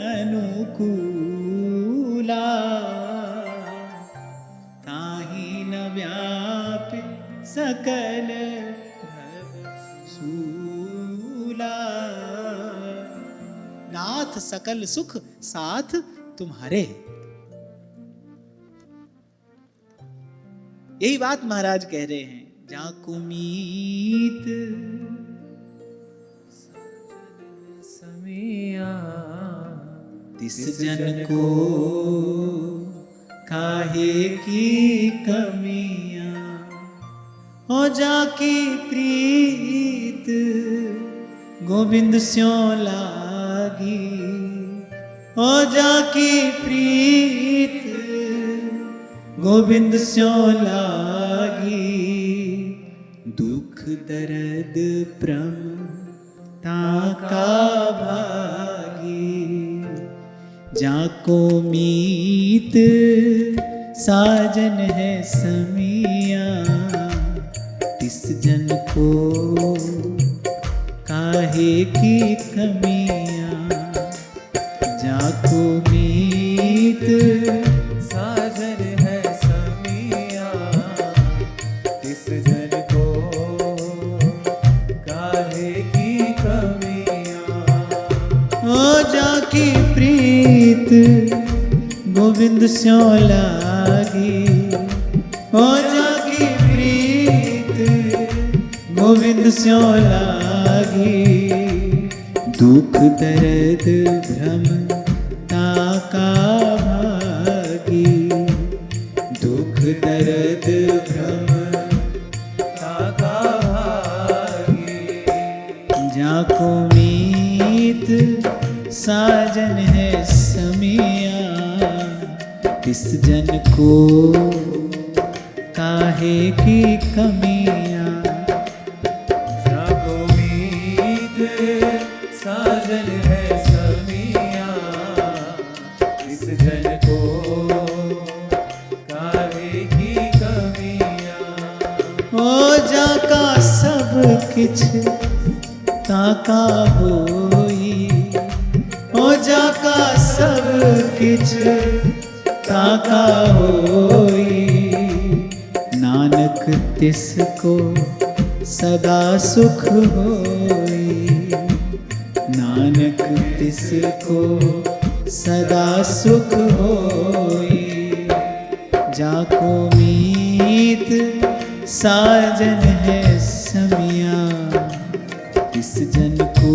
अनुकूला, ताहि न व्यापि सकल भवसूला। नाथ सकल सुख साथ तुम्हारे। यही बात महाराज कह रहे हैं, जाको मीत समिया, तिस जन को काहे की कमियां, हो जाकी प्रीत गोविंद स्यों लागी, हो जाकी प्रीत गोविंद स्यों लागी। दुख दर्द भ्रम ताका भागी, जाको मीत साजन है समिया, तिस जन को काहे की कमियां। जाको मीत साजन है समिया, तिस जन को काहे की कमियां। ओ जाकी प्रीत गोविंद स्यों लागी, ओ जाकी प्रीत गोविंद स्यों लागी। दुख दर्द भ्रम ताका भागी, दुख दर्द भ्रम ताका भागी। जाको मीत साजन है समिया, तिस जन को काहे की कमियां। जाको मीत साजन है समिया, तिस जन को काहे की कमियां। ओ जाका सब किछ ताका होई, ओ जाका सब किछ ताका होई। नानक तिसको सदा सुख होई, नानक तिसको सदा सुख होई। जाको मीत साजन है समिया, तिस जन को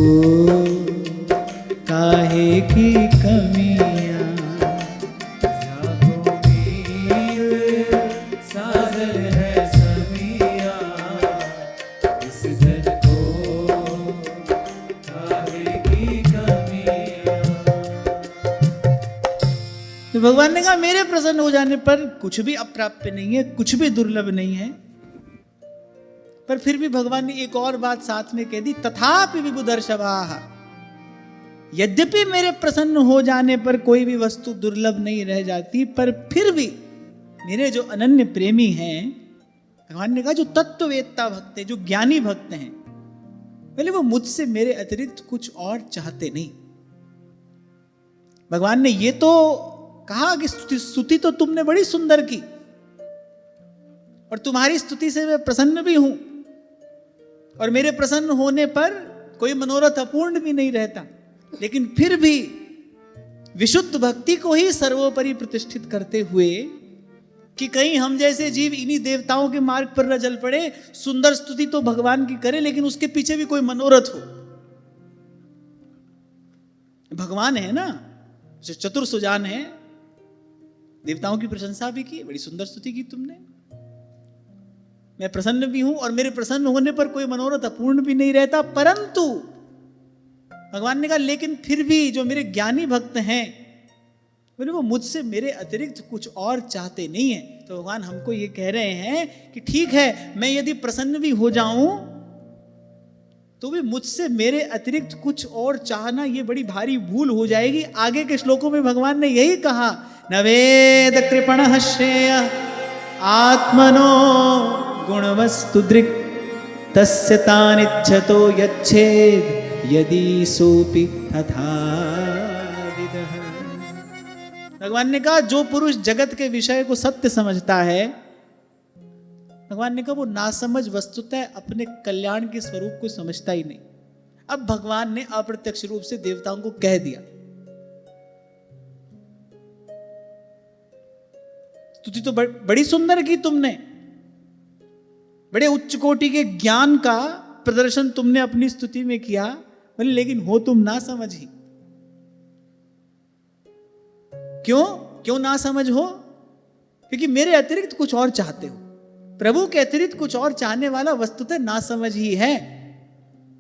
काहे की कमियां। जाको मीत साजन है समिया, तिस जन को काहे की कमियां। तो भगवान ने कहा मेरे प्रसन्न हो जाने पर कुछ भी अप्राप्य नहीं है, कुछ भी दुर्लभ नहीं है। पर फिर भी भगवान ने एक और बात साथ में कह दी, तथापि विबुधर्षभाः, यद्यपि मेरे प्रसन्न हो जाने पर कोई भी वस्तु दुर्लभ नहीं रह जाती, पर फिर भी मेरे जो अनन्य प्रेमी हैं, भगवान ने कहा जो तत्ववेत्ता भक्त है, जो ज्ञानी भक्त हैं, पहले वो मुझसे मेरे अतिरिक्त कुछ और चाहते नहीं। भगवान ने ये तो कहा कि स्तुति तो तुमने बड़ी सुंदर की, और तुम्हारी स्तुति से मैं प्रसन्न भी हूं, और मेरे प्रसन्न होने पर कोई मनोरथ अपूर्ण भी नहीं रहता, लेकिन फिर भी विशुद्ध भक्ति को ही सर्वोपरि प्रतिष्ठित करते हुए कि कहीं हम जैसे जीव इन्हीं देवताओं के मार्ग पर न जल पड़े। सुंदर स्तुति तो भगवान की करे, लेकिन उसके पीछे भी कोई मनोरथ हो। भगवान है ना, जो चतुर सुजान है, देवताओं की प्रशंसा भी की, बड़ी सुंदर स्तुति की तुमने, मैं प्रसन्न भी हूं और मेरे प्रसन्न होने पर कोई मनोरथ अपूर्ण भी नहीं रहता। परंतु भगवान ने कहा लेकिन फिर भी जो मेरे ज्ञानी भक्त हैं, बोले वो मुझसे मेरे अतिरिक्त कुछ और चाहते नहीं है। तो भगवान हमको ये कह रहे हैं कि ठीक है, मैं यदि प्रसन्न भी हो जाऊं तो भी मुझसे मेरे अतिरिक्त कुछ और चाहना ये बड़ी भारी भूल हो जाएगी। आगे के श्लोकों में भगवान ने यही कहा, नवेद कृपण श्रेय आत्मनो गुणवस्तु दृक् तस्य तानिच्छतो यच्छेद यदि सोपि तथा विदः। भगवान ने कहा जो पुरुष जगत के विषय को सत्य समझता है, भगवान ने कहा वो नासमझ वस्तुतः अपने कल्याण के स्वरूप को समझता ही नहीं। अब भगवान ने अप्रत्यक्ष रूप से देवताओं को कह दिया। स्तुति तो बड़ी सुंदर की तुमने, बड़े उच्च कोटि के ज्ञान का प्रदर्शन तुमने अपनी स्तुति में किया, बोले लेकिन हो तुम ना समझी। क्यों ना समझ हो? क्योंकि मेरे अतिरिक्त कुछ और चाहते हो। प्रभु के अतिरिक्त कुछ और चाहने वाला वस्तुतः ना समझ ही है।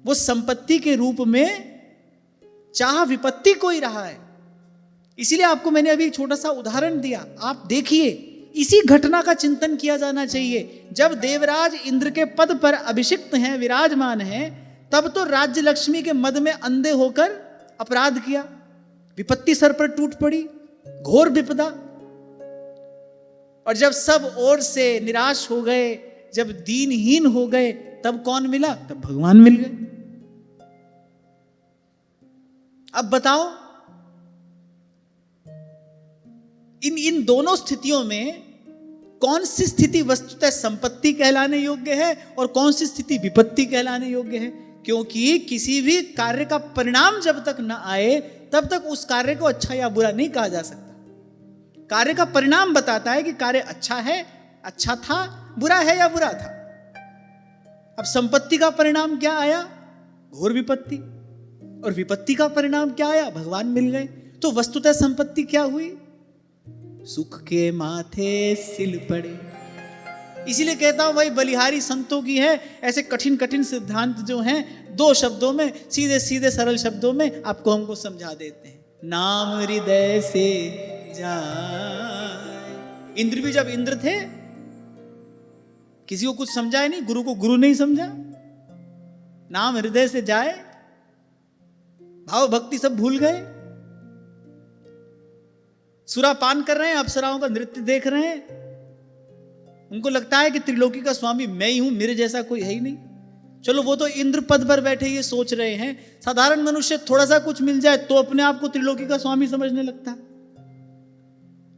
वो संपत्ति के रूप में चाह विपत्ति को ही रहा है। इसीलिए आपको मैंने अभी एक छोटा सा उदाहरण दिया, आप देखिए, इसी घटना का चिंतन किया जाना चाहिए। जब देवराज इंद्र के पद पर अभिषिक्त हैं, विराजमान हैं, तब तो राज्य लक्ष्मी के मद में अंधे होकर अपराध किया, विपत्ति सर पर टूट पड़ी, घोर विपदा। और जब सब ओर से निराश हो गए, जब दीनहीन हो गए, तब कौन मिला? तब भगवान मिल गए। अब बताओ, इन दोनों स्थितियों में कौन सी स्थिति वस्तुतः संपत्ति कहलाने योग्य है और कौन सी स्थिति विपत्ति कहलाने योग्य है? क्योंकि किसी भी कार्य का परिणाम जब तक न आए तब तक उस कार्य को अच्छा या बुरा नहीं कहा जा सकता। कार्य का परिणाम बताता है कि कार्य अच्छा है, अच्छा था, बुरा है या बुरा था। अब संपत्ति का परिणाम क्या आया? घोर विपत्ति। और विपत्ति का परिणाम क्या आया? भगवान मिल गए। तो वस्तुतः संपत्ति क्या हुई? सुख के माथे सिल पड़े। इसीलिए कहता हूं भाई, बलिहारी संतों की है। ऐसे कठिन कठिन सिद्धांत जो हैं, दो शब्दों में, सीधे सीधे सरल शब्दों में आपको हमको समझा देते हैं। नाम हृदय से जाए। इंद्र भी जब इंद्र थे, किसी को कुछ समझाया नहीं, गुरु को गुरु नहीं समझा। नाम हृदय से जाए, भाव भक्ति सब भूल गए। सुरापान कर रहे हैं, अप्सराओं का नृत्य देख रहे हैं, उनको लगता है कि त्रिलोकी का स्वामी मैं ही हूं, मेरे जैसा कोई है ही नहीं। चलो वो तो इंद्र पद पर बैठे ये सोच रहे हैं। साधारण मनुष्य थोड़ा सा कुछ मिल जाए तो अपने आप को त्रिलोकी का स्वामी समझने लगता।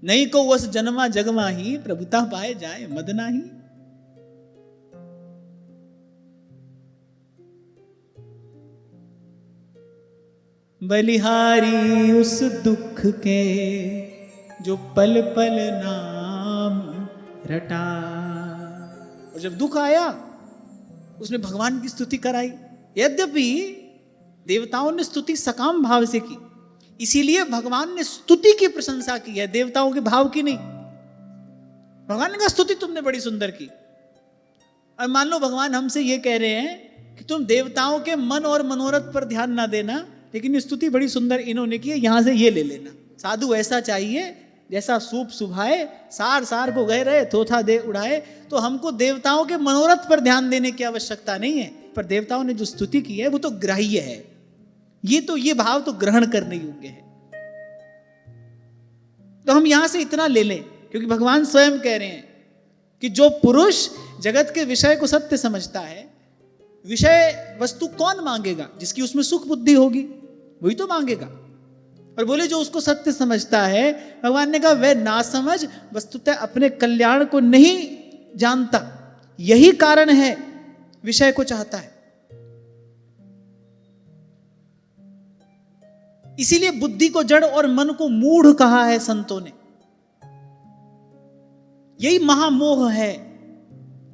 नहीं को वस जन्मा जगमा ही, प्रभुता पाए जाए मदना ही। बलिहारी उस दुख के जो पल पल नाम रटा। और जब दुख आया उसने भगवान की स्तुति कराई। यद्यपि देवताओं ने स्तुति सकाम भाव से की, इसीलिए भगवान ने स्तुति की प्रशंसा की है, देवताओं के भाव की नहीं। भगवान ने कहा स्तुति तुमने बड़ी सुंदर की। और मान लो भगवान हमसे ये कह रहे हैं कि तुम देवताओं के मन और मनोरथ पर ध्यान ना देना, लेकिन ये स्तुति बड़ी सुंदर इन्होंने की है, यहां से ये ले लेना। साधु ऐसा चाहिए जैसा सूप सुभाए, सार सार को गए रहे, थोथा दे उड़ाए। तो हमको देवताओं के मनोरथ पर ध्यान देने की आवश्यकता नहीं है, पर देवताओं ने जो स्तुति की है वो तो ग्राह्य है। ये भाव तो ग्रहण करने योग्य है। तो हम यहां से इतना ले लें, क्योंकि भगवान स्वयं कह रहे हैं कि जो पुरुष जगत के विषय को सत्य समझता है, विषय वस्तु कौन मांगेगा? जिसकी उसमें सुख बुद्धि होगी वही तो मांगेगा। और बोले जो उसको सत्य समझता है, भगवान ने कहा वह ना समझ वस्तुतः अपने कल्याण को नहीं जानता। यही कारण है विषय को चाहता है। इसीलिए बुद्धि को जड़ और मन को मूढ़ कहा है संतों ने। यही महामोह है।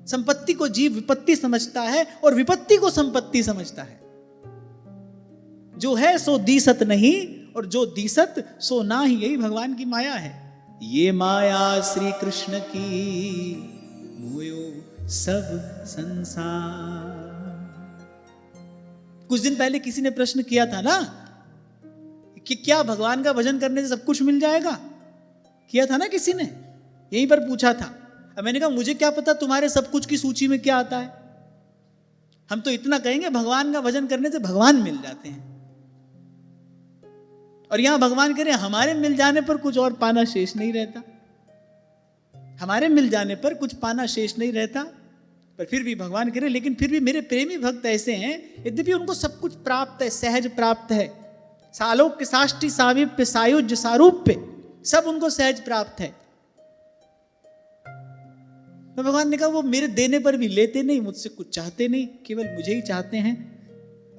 संपत्ति को जीव विपत्ति समझता है और विपत्ति को संपत्ति समझता है। जो है सो दीसत नहीं और जो दीसत सो ना ही, यही भगवान की माया है। ये माया श्री कृष्ण की मोयो सब संसार। कुछ दिन पहले किसी ने प्रश्न किया था ना कि क्या भगवान का भजन करने से सब कुछ मिल जाएगा? किया था ना किसी ने, यहीं पर पूछा था। अब मैंने कहा मुझे क्या पता तुम्हारे सब कुछ की सूची में क्या आता है। हम तो इतना कहेंगे भगवान का भजन करने से भगवान मिल जाते हैं। और यहां भगवान कह रहे हैं हमारे मिल जाने पर कुछ और पाना शेष नहीं रहता। हमारे मिल जाने पर कुछ पाना शेष नहीं रहता। पर फिर भी भगवान कह रहे लेकिन फिर भी मेरे प्रेमी भक्त ऐसे हैं, यद्यपि उनको सब कुछ प्राप्त है, सहज प्राप्त है, सालोक्य साष्टि सामीप्य सायुज्य सारूप्य सब उनको सहज प्राप्त है। तो भगवान ने कहा वो मेरे देने पर भी लेते नहीं, मुझसे कुछ चाहते नहीं, केवल मुझे ही चाहते हैं।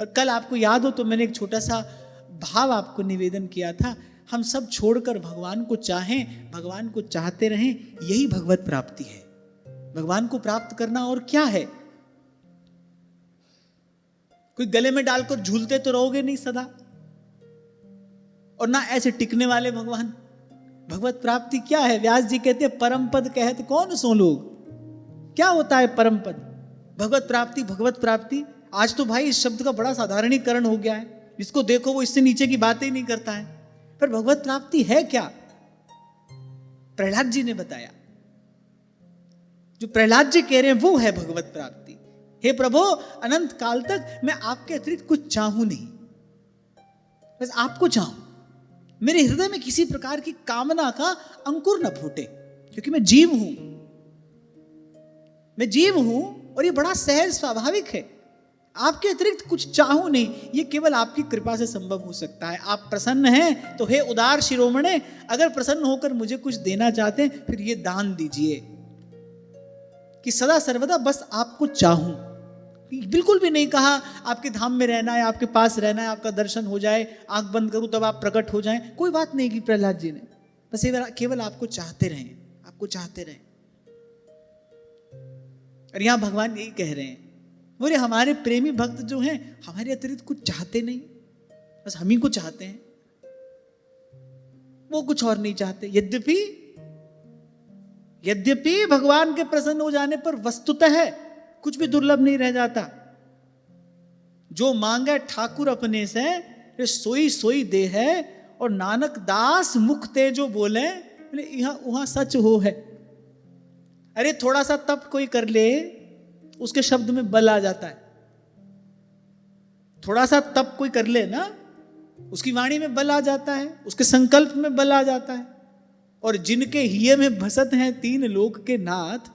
और कल आपको याद हो तो मैंने एक छोटा सा भाव आपको निवेदन किया था, हम सब छोड़कर भगवान को चाहें, भगवान को चाहते रहें, यही भगवत प्राप्ति है। भगवान को प्राप्त करना और क्या है? कोई गले में डालकर झूलते तो रहोगे नहीं सदा, और ना ऐसे टिकने वाले भगवान। भगवत प्राप्ति क्या है? व्यास जी कहते हैं परम पद कहत कौन सो लोग। क्या होता है परम पद? भगवत प्राप्ति। भगवत प्राप्ति आज तो भाई इस शब्द का बड़ा साधारणीकरण हो गया है, जिसको देखो वो इससे नीचे की बातें ही नहीं करता है। पर भगवत प्राप्ति है क्या? प्रहलाद जी ने बताया। जो प्रहलाद जी कह रहे हैं वो है भगवत प्राप्ति। हे प्रभु, अनंत काल तक मैं आपके अतिरिक्त कुछ चाहूं नहीं, बस आपको चाहूं। मेरे हृदय में किसी प्रकार की कामना का अंकुर न फूटे, क्योंकि मैं जीव हूं। मैं जीव हूं और ये बड़ा सहज स्वाभाविक है। आपके अतिरिक्त कुछ चाहूं नहीं, ये केवल आपकी कृपा से संभव हो सकता है। आप प्रसन्न हैं तो हे उदार शिरोमणे, अगर प्रसन्न होकर मुझे कुछ देना चाहते हैं फिर ये दान दीजिए कि सदा सर्वदा बस आपको चाहूं। बिल्कुल भी नहीं कहा आपके धाम में रहना है, आपके पास रहना है, आपका दर्शन हो जाए, आंख बंद करूं तब आप प्रकट हो जाएं, कोई बात नहीं की प्रहलाद जी ने। बस केवल आपको चाहते रहें, आपको चाहते रहें। और यहां भगवान यही कह रहे हैं, बोले हमारे प्रेमी भक्त जो हैं हमारे अतिरिक्त कुछ चाहते नहीं, बस हम ही को चाहते हैं, वो कुछ और नहीं चाहते। यद्यपि भगवान के प्रसन्न हो जाने पर वस्तुतः कुछ भी दुर्लभ नहीं रह जाता। जो मांगे ठाकुर अपने से सोई सोई दे है, और नानक दास मुख ते जो बोले यहां वहां सच हो है। अरे थोड़ा सा तप कोई कर ले, उसके शब्द में बल आ जाता है। थोड़ा सा तप कोई कर ले ना, उसकी वाणी में बल आ जाता है, उसके संकल्प में बल आ जाता है। और जिनके हिये में भसत हैं तीन लोक के नाथ,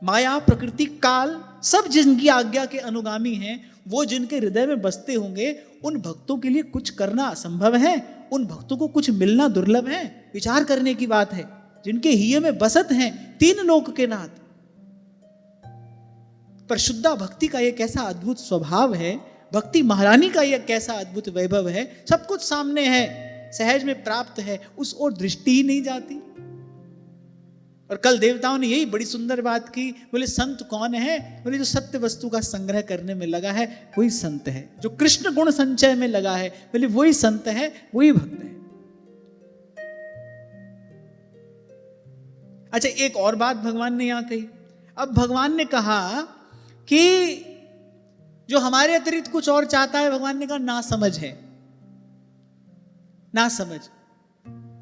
माया प्रकृति काल सब जिनकी आज्ञा के अनुगामी हैं, वो जिनके हृदय में बसते होंगे, उन भक्तों के लिए कुछ करना असंभव है, उन भक्तों को कुछ मिलना दुर्लभ है। विचार करने की बात है। जिनके हिये में बसत हैं तीन लोक के नाथ। पर शुद्धा भक्ति का यह कैसा अद्भुत स्वभाव है, भक्ति महारानी का यह कैसा अद्भुत वैभव है। सब कुछ सामने है, सहज में प्राप्त है, उस ओर दृष्टि ही नहीं जाती। और कल देवताओं ने यही बड़ी सुंदर बात की, बोले संत कौन है? बोले जो सत्य वस्तु का संग्रह करने में लगा है वही संत है, जो कृष्ण गुण संचय में लगा है बोले वही संत है, वही भक्त है। अच्छा, एक और बात भगवान ने यहां कही। अब भगवान ने कहा कि जो हमारे अतिरिक्त कुछ और चाहता है, भगवान ने कहा ना समझ है। ना समझ,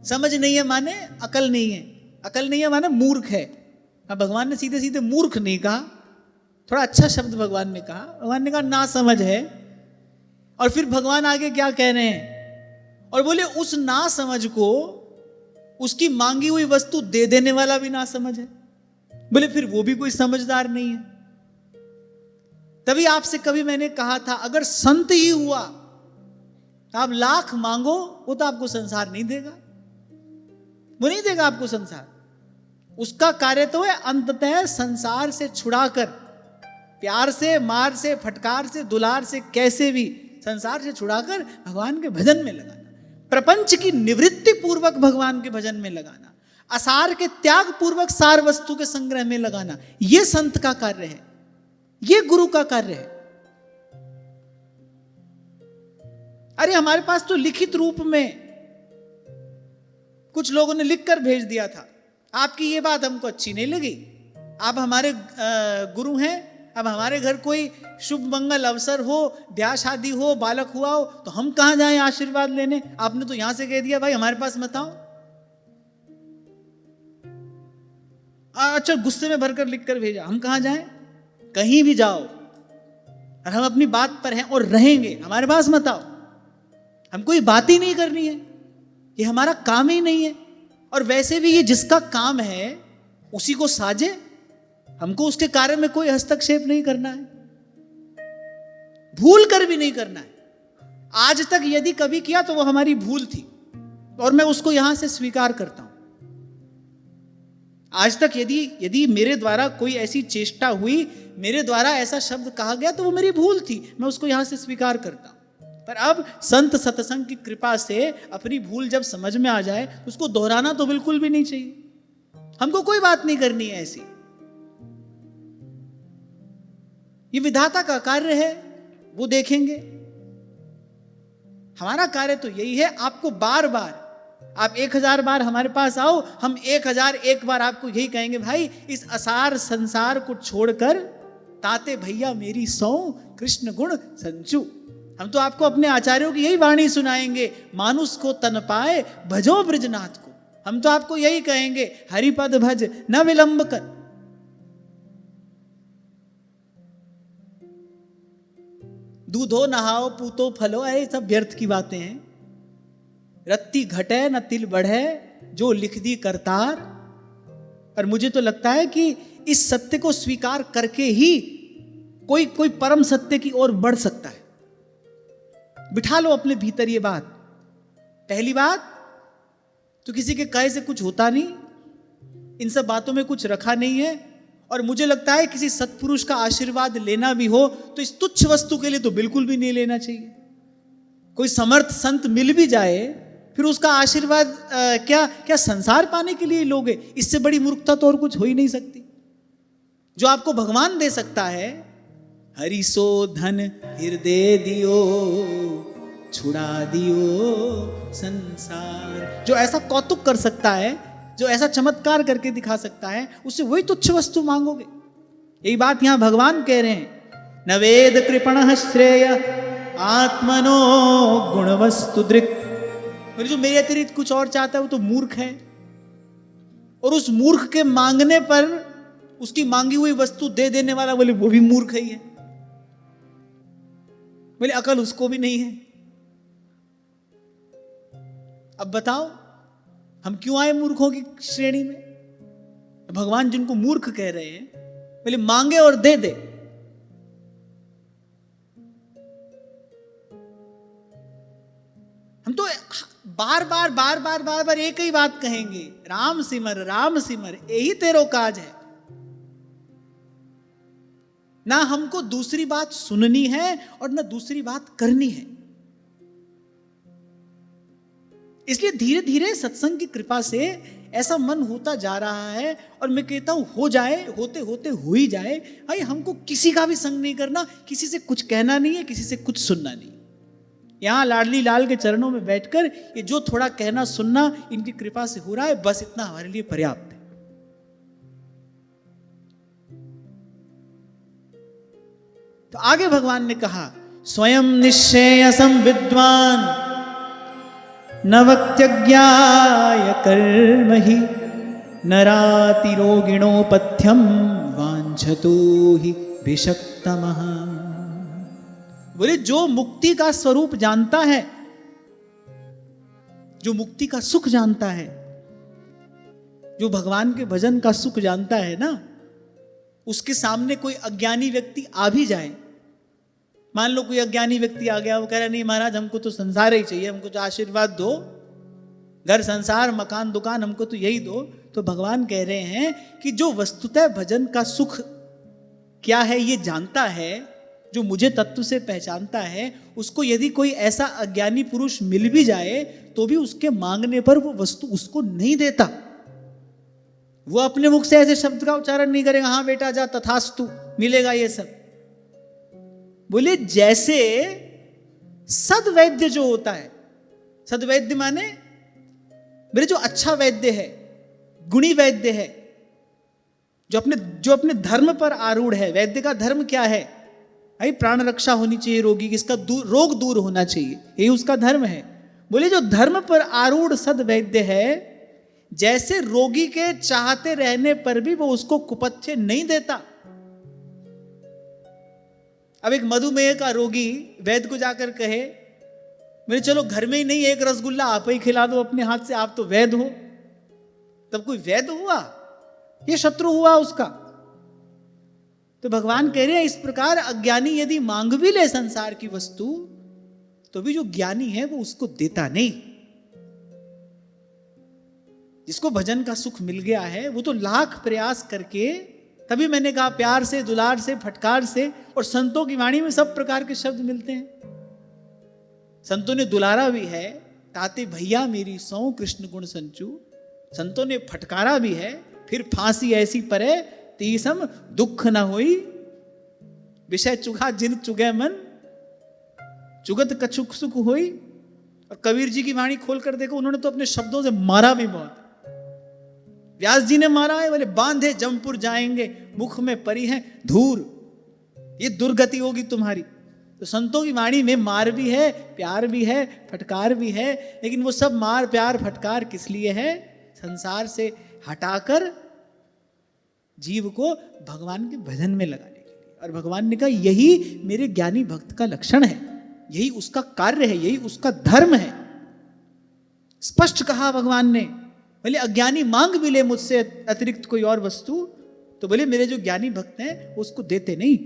समझ नहीं है माने अकल नहीं है, अकल नहीं है माने मूर्ख है। अब भगवान ने सीधे सीधे मूर्ख नहीं कहा, थोड़ा अच्छा शब्द भगवान ने कहा। भगवान ने कहा ना समझ है। और फिर भगवान आगे क्या कह रहे हैं? और बोले उस ना समझ को उसकी मांगी हुई वस्तु दे देने वाला भी ना समझ है। बोले फिर वो भी कोई समझदार नहीं है। तभी आपसे कभी मैंने कहा था, अगर संत ही हुआ तो आप लाख मांगो, वो तो आपको संसार नहीं देगा, वो नहीं देगा आपको संसार। उसका कार्य तो है अंततः संसार से छुड़ाकर, प्यार से, मार से, फटकार से, दुलार से, कैसे भी संसार से छुड़ाकर भगवान के भजन में लगाना, प्रपंच की निवृत्ति पूर्वक भगवान के भजन में लगाना, असार के त्याग पूर्वक सार वस्तु के संग्रह में लगाना, यह संत का कार्य है, यह गुरु का कार्य है। अरे हमारे पास तो लिखित रूप में कुछ लोगों ने लिखकर भेज दिया था, आपकी ये बात हमको अच्छी नहीं लगी, आप हमारे गुरु हैं, अब हमारे घर कोई शुभ मंगल अवसर हो, ब्याह शादी हो, बालक हुआ हो, तो हम कहां जाएं आशीर्वाद लेने? आपने तो यहां से कह दिया भाई हमारे पास मत आओ। अच्छा गुस्से में भरकर लिखकर भेजा, हम कहां जाएं? कहीं भी जाओ और हम अपनी बात पर हैं और रहेंगे, हमारे पास मत आओ, हमको ये बात ही नहीं करनी है, ये हमारा काम ही नहीं है। और वैसे भी ये जिसका काम है उसी को साजे, हमको उसके कार्य में कोई हस्तक्षेप नहीं करना है, भूल कर भी नहीं करना है। आज तक यदि कभी किया तो वो हमारी भूल थी और मैं उसको यहां से स्वीकार करता हूं। आज तक यदि मेरे द्वारा कोई ऐसी चेष्टा हुई, मेरे द्वारा ऐसा शब्द कहा गया तो वो मेरी भूल थी, मैं उसको यहां से स्वीकार करता हूं। पर अब संत सत्संग की कृपा से अपनी भूल जब समझ में आ जाए उसको दोहराना तो बिल्कुल भी नहीं चाहिए, हमको कोई बात नहीं करनी है ऐसी। ये विधाता का कार्य है, वो देखेंगे। हमारा कार्य तो यही है, आपको बार बार, आप 1000 बार हमारे पास आओ, हम 1001 बार आपको यही कहेंगे, भाई इस असार संसार को छोड़कर ताते भैया मेरी सौ कृष्ण गुण संचू। हम तो आपको अपने आचार्यों की यही वाणी सुनाएंगे, मानुष को तन पाए भजो ब्रजनाथ को। हम तो आपको यही कहेंगे, हरिपद भज न विलंब कर। दूधो नहाओ पूतो फलो, अरे सब व्यर्थ की बातें हैं। रत्ती घटे न तिल बढ़े, जो लिख दी करतार। पर मुझे तो लगता है कि इस सत्य को स्वीकार करके ही कोई परम सत्य की ओर बढ़ सकता है। बिठा लो अपने भीतर ये बात। पहली बात तो किसी के कहे से कुछ होता नहीं, इन सब बातों में कुछ रखा नहीं है। और मुझे लगता है किसी सत्पुरुष का आशीर्वाद लेना भी हो तो इस तुच्छ वस्तु के लिए तो बिल्कुल भी नहीं लेना चाहिए। कोई समर्थ संत मिल भी जाए फिर उसका आशीर्वाद क्या संसार पाने के लिए लोगे? इससे बड़ी मूर्खता तो और कुछ हो ही नहीं सकती। जो आपको भगवान दे सकता है, हरि सो धन हृदय दियो, छुड़ा दियो संसार, जो ऐसा कौतुक कर सकता है, जो ऐसा चमत्कार करके दिखा सकता है, उससे वही तुच्छ वस्तु मांगोगे। यही बात यहां भगवान कह रहे हैं, न वेद कृपण श्रेय आत्मनो गुण वस्तु दृक्। जो मेरे अतिरिक्त कुछ और चाहता है वो तो मूर्ख है, और उस मूर्ख के मांगने पर उसकी मांगी हुई वस्तु दे देने वाला बोले वो भी मूर्ख ही है, बोले अकल उसको भी नहीं है। अब बताओ हम क्यों आए मूर्खों की श्रेणी में? भगवान जिनको मूर्ख कह रहे हैं, बोले मांगे और दे दे। हम तो बार बार एक ही बात कहेंगे, राम सिमर यही तेरो काज है। ना हमको दूसरी बात सुननी है और ना दूसरी बात करनी है। इसलिए धीरे धीरे सत्संग की कृपा से ऐसा मन होता जा रहा है, और मैं कहता हूं हो जाए, होते होते हो ही जाए। भाई हमको किसी का भी संग नहीं करना, किसी से कुछ कहना नहीं है, किसी से कुछ सुनना नहीं। यहां लाडली लाल के चरणों में बैठकर ये जो थोड़ा कहना सुनना इनकी कृपा से हो रहा है, बस इतना हमारे लिए पर्याप्त है। तो आगे भगवान ने कहा, स्वयं निश्चयसं विद्वान न वक्त्यज्ञाय कर्म हि नरातिरोगिणोपथ्यम वांछतो हि भिषक्तमः। बोले जो मुक्ति का स्वरूप जानता है, जो मुक्ति का सुख जानता है, जो भगवान के भजन का सुख जानता है ना, उसके सामने कोई अज्ञानी व्यक्ति आ भी जाए। मान लो कोई अज्ञानी व्यक्ति आ गया, वो कह रहा नहीं महाराज हमको तो संसार ही चाहिए, हमको तो आशीर्वाद दो, घर संसार मकान दुकान हमको तो यही दो। तो भगवान कह रहे हैं कि जो वस्तुतः भजन का सुख क्या है ये जानता है, जो मुझे तत्व से पहचानता है, उसको यदि कोई ऐसा अज्ञानी पुरुष मिल भी जाए तो भी उसके मांगने पर वो वस्तु उसको नहीं देता। वो अपने मुख से ऐसे शब्द का उच्चारण नहीं करेगा, हाँ बेटा जा तथास्तु मिलेगा ये सब। बोले जैसे सद्वैद्य जो होता है, सद्वैद्य माने मेरे जो अच्छा वैद्य है, गुणी वैद्य है, जो अपने धर्म पर आरूढ़ है। वैद्य का धर्म क्या है भाई? प्राण रक्षा होनी चाहिए रोगी की, इसका रोग दूर होना चाहिए, यही उसका धर्म है। बोले जो धर्म पर आरूढ़ सद्वैद्य है, जैसे रोगी के चाहते रहने पर भी वो उसको कुपथ्य नहीं देता। अब एक मधुमेह का रोगी वैद्य को जाकर कहे मेरे चलो घर में ही नहीं एक रसगुल्ला आप ही खिला दो अपने हाथ से, आप तो वैद्य हो, तब कोई वैद्य हुआ? ये शत्रु हुआ उसका। तो भगवान कह रहे हैं इस प्रकार अज्ञानी यदि मांग भी ले संसार की वस्तु, तो भी जो ज्ञानी है वो उसको देता नहीं। जिसको भजन का सुख मिल गया है वो तो लाख प्रयास करके, तभी मैंने कहा प्यार से, दुलार से, फटकार से, और संतों की वाणी में सब प्रकार के शब्द मिलते हैं। संतों ने दुलारा भी है, ताते भैया मेरी सौ कृष्ण गुण संचू। संतों ने फटकारा भी है, फिर फांसी ऐसी परे तीसम दुख न होई, विषय चुगा जिन चुगे मन, चुगत कछुक सुख होई। और कबीर जी की वाणी खोल कर देखो, उन्होंने तो अपने शब्दों से मारा भी बहुत। व्यास जी ने मारा है, बोले बांधे जमपुर जाएंगे, मुख में परी है धूर, ये दुर्गति होगी तुम्हारी। तो संतों की वाणी में मार भी है, प्यार भी है, फटकार भी है, लेकिन वो सब मार प्यार फटकार किस लिए है? संसार से हटाकर जीव को भगवान के भजन में लगाने के लिए। और भगवान ने कहा यही मेरे ज्ञानी भक्त का लक्षण है, यही उसका कार्य है, यही उसका धर्म है। स्पष्ट कहा भगवान ने। बोले अज्ञानी मांग भी ले मुझसे अतिरिक्त कोई और वस्तु, तो बोले मेरे जो ज्ञानी भक्त हैं वो उसको देते नहीं।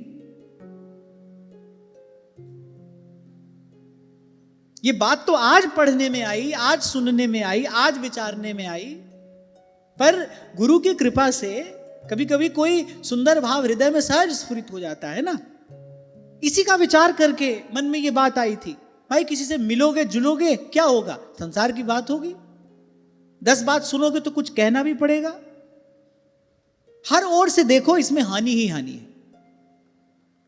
ये बात तो आज पढ़ने में आई, आज सुनने में आई, आज विचारने में आई, पर गुरु की कृपा से कभी कभी कोई सुंदर भाव हृदय में सहज स्फुरित हो जाता है ना। इसी का विचार करके मन में ये बात आई थी, भाई किसी से मिलोगे जुलोगे क्या होगा? संसार की बात होगी, 10 बात सुनोगे तो कुछ कहना भी पड़ेगा। हर ओर से देखो इसमें हानि ही हानि है,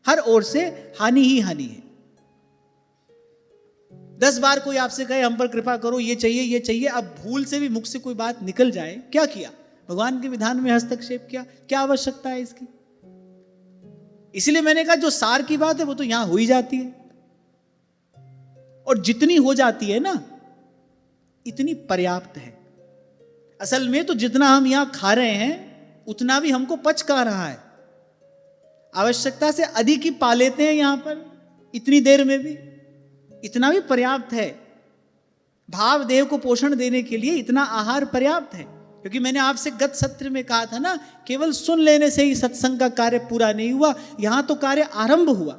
हर ओर से हानि ही हानि है। 10 बार कोई आपसे कहे हम पर कृपा करो, ये चाहिए ये चाहिए, अब भूल से भी मुख से कोई बात निकल जाए, क्या किया? भगवान के विधान में हस्तक्षेप किया, क्या आवश्यकता है इसकी? इसलिए मैंने कहा जो सार की बात है वो तो यहां हो ही जाती है, और जितनी हो जाती है ना इतनी पर्याप्त है। असल में तो जितना हम यहां खा रहे हैं उतना भी हमको पच का रहा है, आवश्यकता से अधिक ही पा लेते हैं यहां पर, इतनी देर में भी इतना भी पर्याप्त है। भाव देह को पोषण देने के लिए इतना आहार पर्याप्त है। क्योंकि मैंने आपसे गत सत्र में कहा था ना, केवल सुन लेने से ही सत्संग का कार्य पूरा नहीं हुआ, यहां तो कार्य आरंभ हुआ।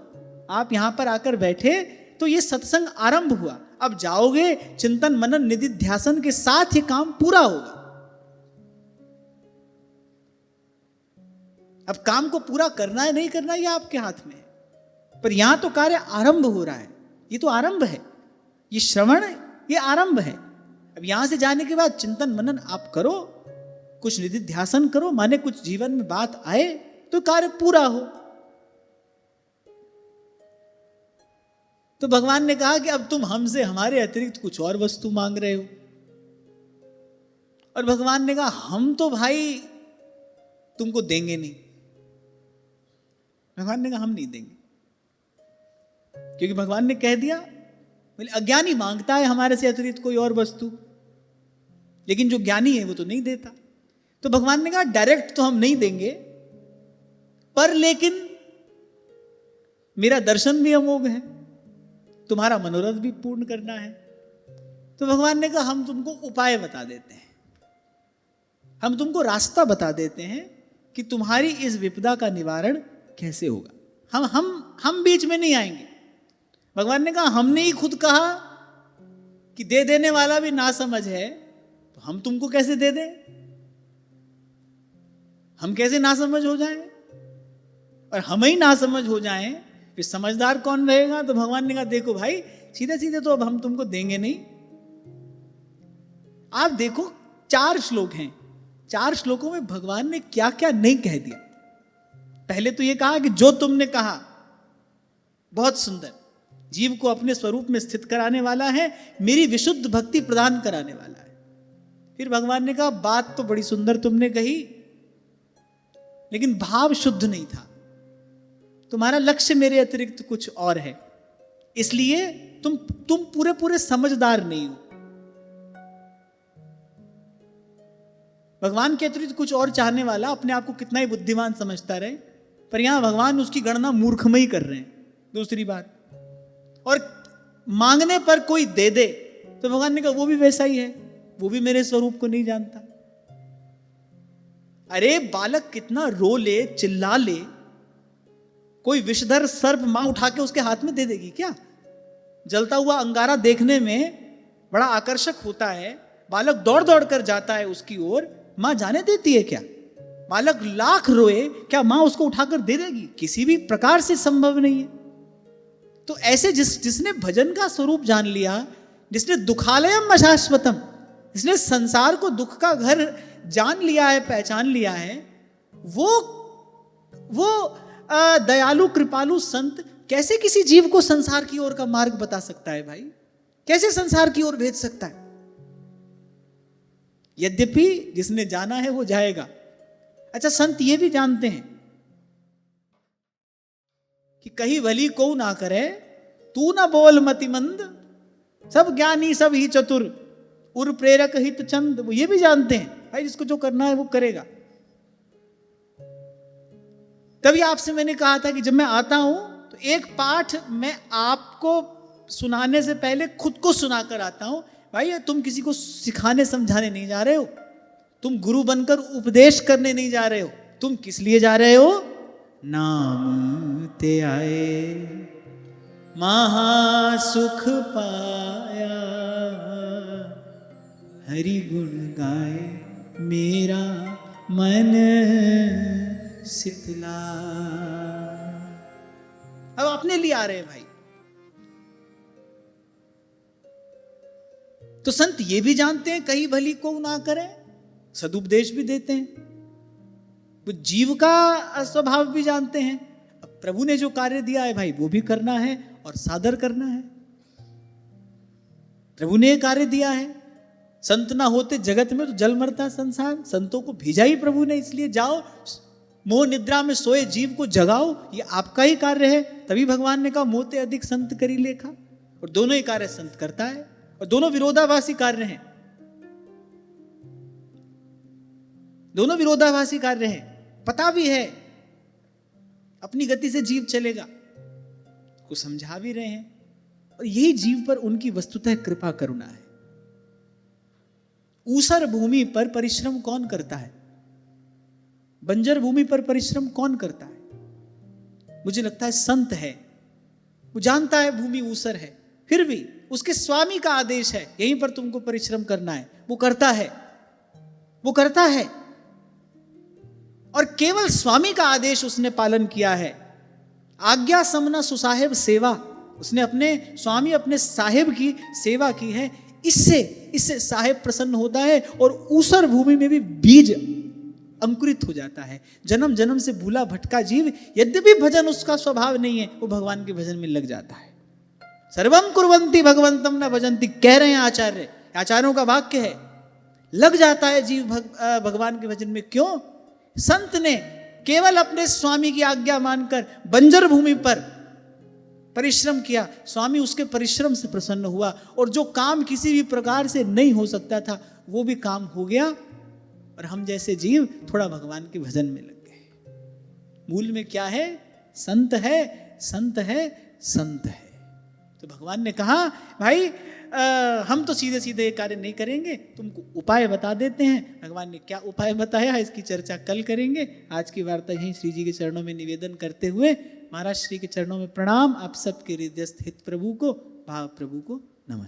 आप यहां पर आकर बैठे तो ये सत्संग आरंभ हुआ, अब जाओगे चिंतन मनन निधि ध्यासन के साथ ये काम पूरा होगा। अब काम को पूरा करना है नहीं करना ये आपके हाथ में है, पर यहां तो कार्य आरंभ हो रहा है, ये तो आरंभ है, ये श्रवण ये आरंभ है। अब यहां से जाने के बाद चिंतन मनन आप करो, कुछ निधि ध्यासन करो, माने कुछ जीवन में बात आए तो कार्य पूरा हो। तो भगवान ने कहा कि अब तुम हमसे हमारे अतिरिक्त कुछ और वस्तु मांग रहे हो। और भगवान ने कहा हम तो भाई तुमको देंगे नहीं। भगवान ने कहा हम नहीं देंगे, क्योंकि भगवान ने कह दिया, बोले अज्ञानी मांगता है हमारे से अतिरिक्त कोई और वस्तु, लेकिन जो ज्ञानी है वो तो नहीं देता। तो भगवान ने कहा डायरेक्ट तो हम नहीं देंगे, पर लेकिन मेरा दर्शन भी अमोघ है, तुम्हारा मनोरथ भी पूर्ण करना है। तो भगवान ने कहा हम तुमको उपाय बता देते हैं, हम तुमको रास्ता बता देते हैं कि तुम्हारी इस विपदा का निवारण कैसे होगा। हम बीच में नहीं आएंगे। भगवान ने कहा हमने ही खुद कहा कि दे देने वाला भी नासमझ है, तो हम तुमको कैसे दे दें? हम कैसे नासमझ हो जाएं? और हम ही नासमझ हो जाएं, फिर समझदार कौन रहेगा? तो भगवान ने कहा देखो भाई, सीधे सीधे तो अब हम तुमको देंगे नहीं। आप देखो 4 श्लोक हैं, 4 श्लोकों में भगवान ने क्या क्या नहीं कह दिया। पहले तो ये कहा कि जो तुमने कहा बहुत सुंदर, जीव को अपने स्वरूप में स्थित कराने वाला है, मेरी विशुद्ध भक्ति प्रदान कराने वाला है। फिर भगवान ने कहा बात तो बड़ी सुंदर तुमने कही, लेकिन भाव शुद्ध नहीं था, तुम्हारा लक्ष्य मेरे अतिरिक्त कुछ और है, इसलिए तुम पूरे पूरे समझदार नहीं हो। भगवान के अतिरिक्त कुछ और चाहने वाला अपने आप को कितना ही बुद्धिमान समझता रहे, पर यहां भगवान उसकी गणना मूर्खमयी कर रहे हैं। दूसरी बात, और मांगने पर कोई दे दे तो भगवान ने कहा वो भी वैसा ही है, वो भी मेरे स्वरूप को नहीं जानता। अरे बालक कितना रो ले, चिल्ला ले, कोई विषधर सर्प मां उठा के उसके हाथ में दे देगी क्या? जलता हुआ अंगारा देखने में बड़ा आकर्षक होता है, बालक दौड़ दौड़ कर जाता है उसकी ओर, मां जाने देती है क्या? बालक लाख रोए, क्या मां उसको उठाकर दे देगी? किसी भी प्रकार से संभव नहीं है। तो ऐसे जिसने भजन का स्वरूप जान लिया, जिसने दुखालयम अशाश्वतम, जिसने संसार को दुख का घर जान लिया है, पहचान लिया है, वो दयालु कृपालु संत कैसे किसी जीव को संसार की ओर का मार्ग बता सकता है भाई? कैसे संसार की ओर भेज सकता है? यद्यपि जिसने जाना है वो जाएगा। अच्छा, संत ये भी जानते हैं कि कहीं भली को ना करे, तू ना बोल मतिमंद, सब ज्ञानी सब ही चतुर, उर प्रेरक हित चंद। वो ये भी जानते हैं भाई जिसको जो करना है वो करेगा। तभी आपसे मैंने कहा था कि जब मैं आता हूं तो एक पाठ मैं आपको सुनाने से पहले खुद को सुनाकर आता हूं। भाई तुम किसी को सिखाने समझाने नहीं जा रहे हो, तुम गुरु बनकर उपदेश करने नहीं जा रहे हो, तुम किस लिए जा रहे हो? नाम ते आए महासुख पाया, हरि गुण गाए मेरा मन शीतला। अब अपने लिए आ रहे हैं भाई। तो संत ये भी जानते हैं कहीं भली को ना करे, सदुपदेश भी देते हैं। वो जीव का स्वभाव भी जानते हैं। अब प्रभु ने जो कार्य दिया है भाई वो भी करना है और सादर करना है। प्रभु ने कार्य दिया है, संत ना होते जगत में तो जल मरता संसार। संतों को भेजा ही प्रभु ने, इसलिए जाओ मोह निद्रा में सोए जीव को जगाओ, ये आपका ही कार्य है। तभी भगवान ने कहा मोते अधिक संत करी लेखा। और दोनों ही कार्य संत करता है और दोनों विरोधाभासी कार्य हैं, दोनों विरोधाभासी कार्य हैं। पता भी है अपनी गति से जीव चलेगा, को समझा भी रहे हैं, और यही जीव पर उनकी वस्तुतः कृपा करुणा है। ऊसर भूमि पर परिश्रम कौन करता है? बंजर भूमि पर परिश्रम कौन करता है? मुझे लगता है संत है। वो जानता है भूमि ऊसर है, फिर भी उसके स्वामी का आदेश है यहीं पर तुमको परिश्रम करना है, वो करता है, वो करता है। और केवल स्वामी का आदेश उसने पालन किया है। आज्ञा समना सुसाहेब सेवा, उसने अपने स्वामी अपने साहेब की सेवा की है। इससे साहेब प्रसन्न होता है और ऊसर भूमि में भी बीज अंकुरित हो जाता है। जन्म जन्म से भूला भटका जीव, यद्यपि भजन उसका स्वभाव नहीं है, वो भगवान के भजन में लग जाता है। सर्वम कुर्वन्ति भगवंतम न भजन्ति, कह रहे हैं आचार्य, आचार्यों का वाक्य है। लग जाता है जीव भगवान के भजन में। क्यों? संत ने केवल अपने स्वामी की आज्ञा मानकर बंजर भूमि पर परिश्रम किया, स्वामी उसके परिश्रम से प्रसन्न हुआ, और जो काम किसी भी प्रकार से नहीं हो सकता था वो भी काम हो गया, और हम जैसे जीव थोड़ा भगवान के भजन में लग गए। मूल में क्या है? संत है, संत है, संत है। तो भगवान ने कहा भाई हम तो सीधे सीधे कार्य नहीं करेंगे, तुमको उपाय बता देते हैं। भगवान ने क्या उपाय बताया इसकी चर्चा कल करेंगे। आज की वार्ता यहीं श्री जी के चरणों में निवेदन करते हुए महाराज श्री के चरणों में प्रणाम। आप सबके हृदयस्थ हित प्रभु को, भाव प्रभु को नमन।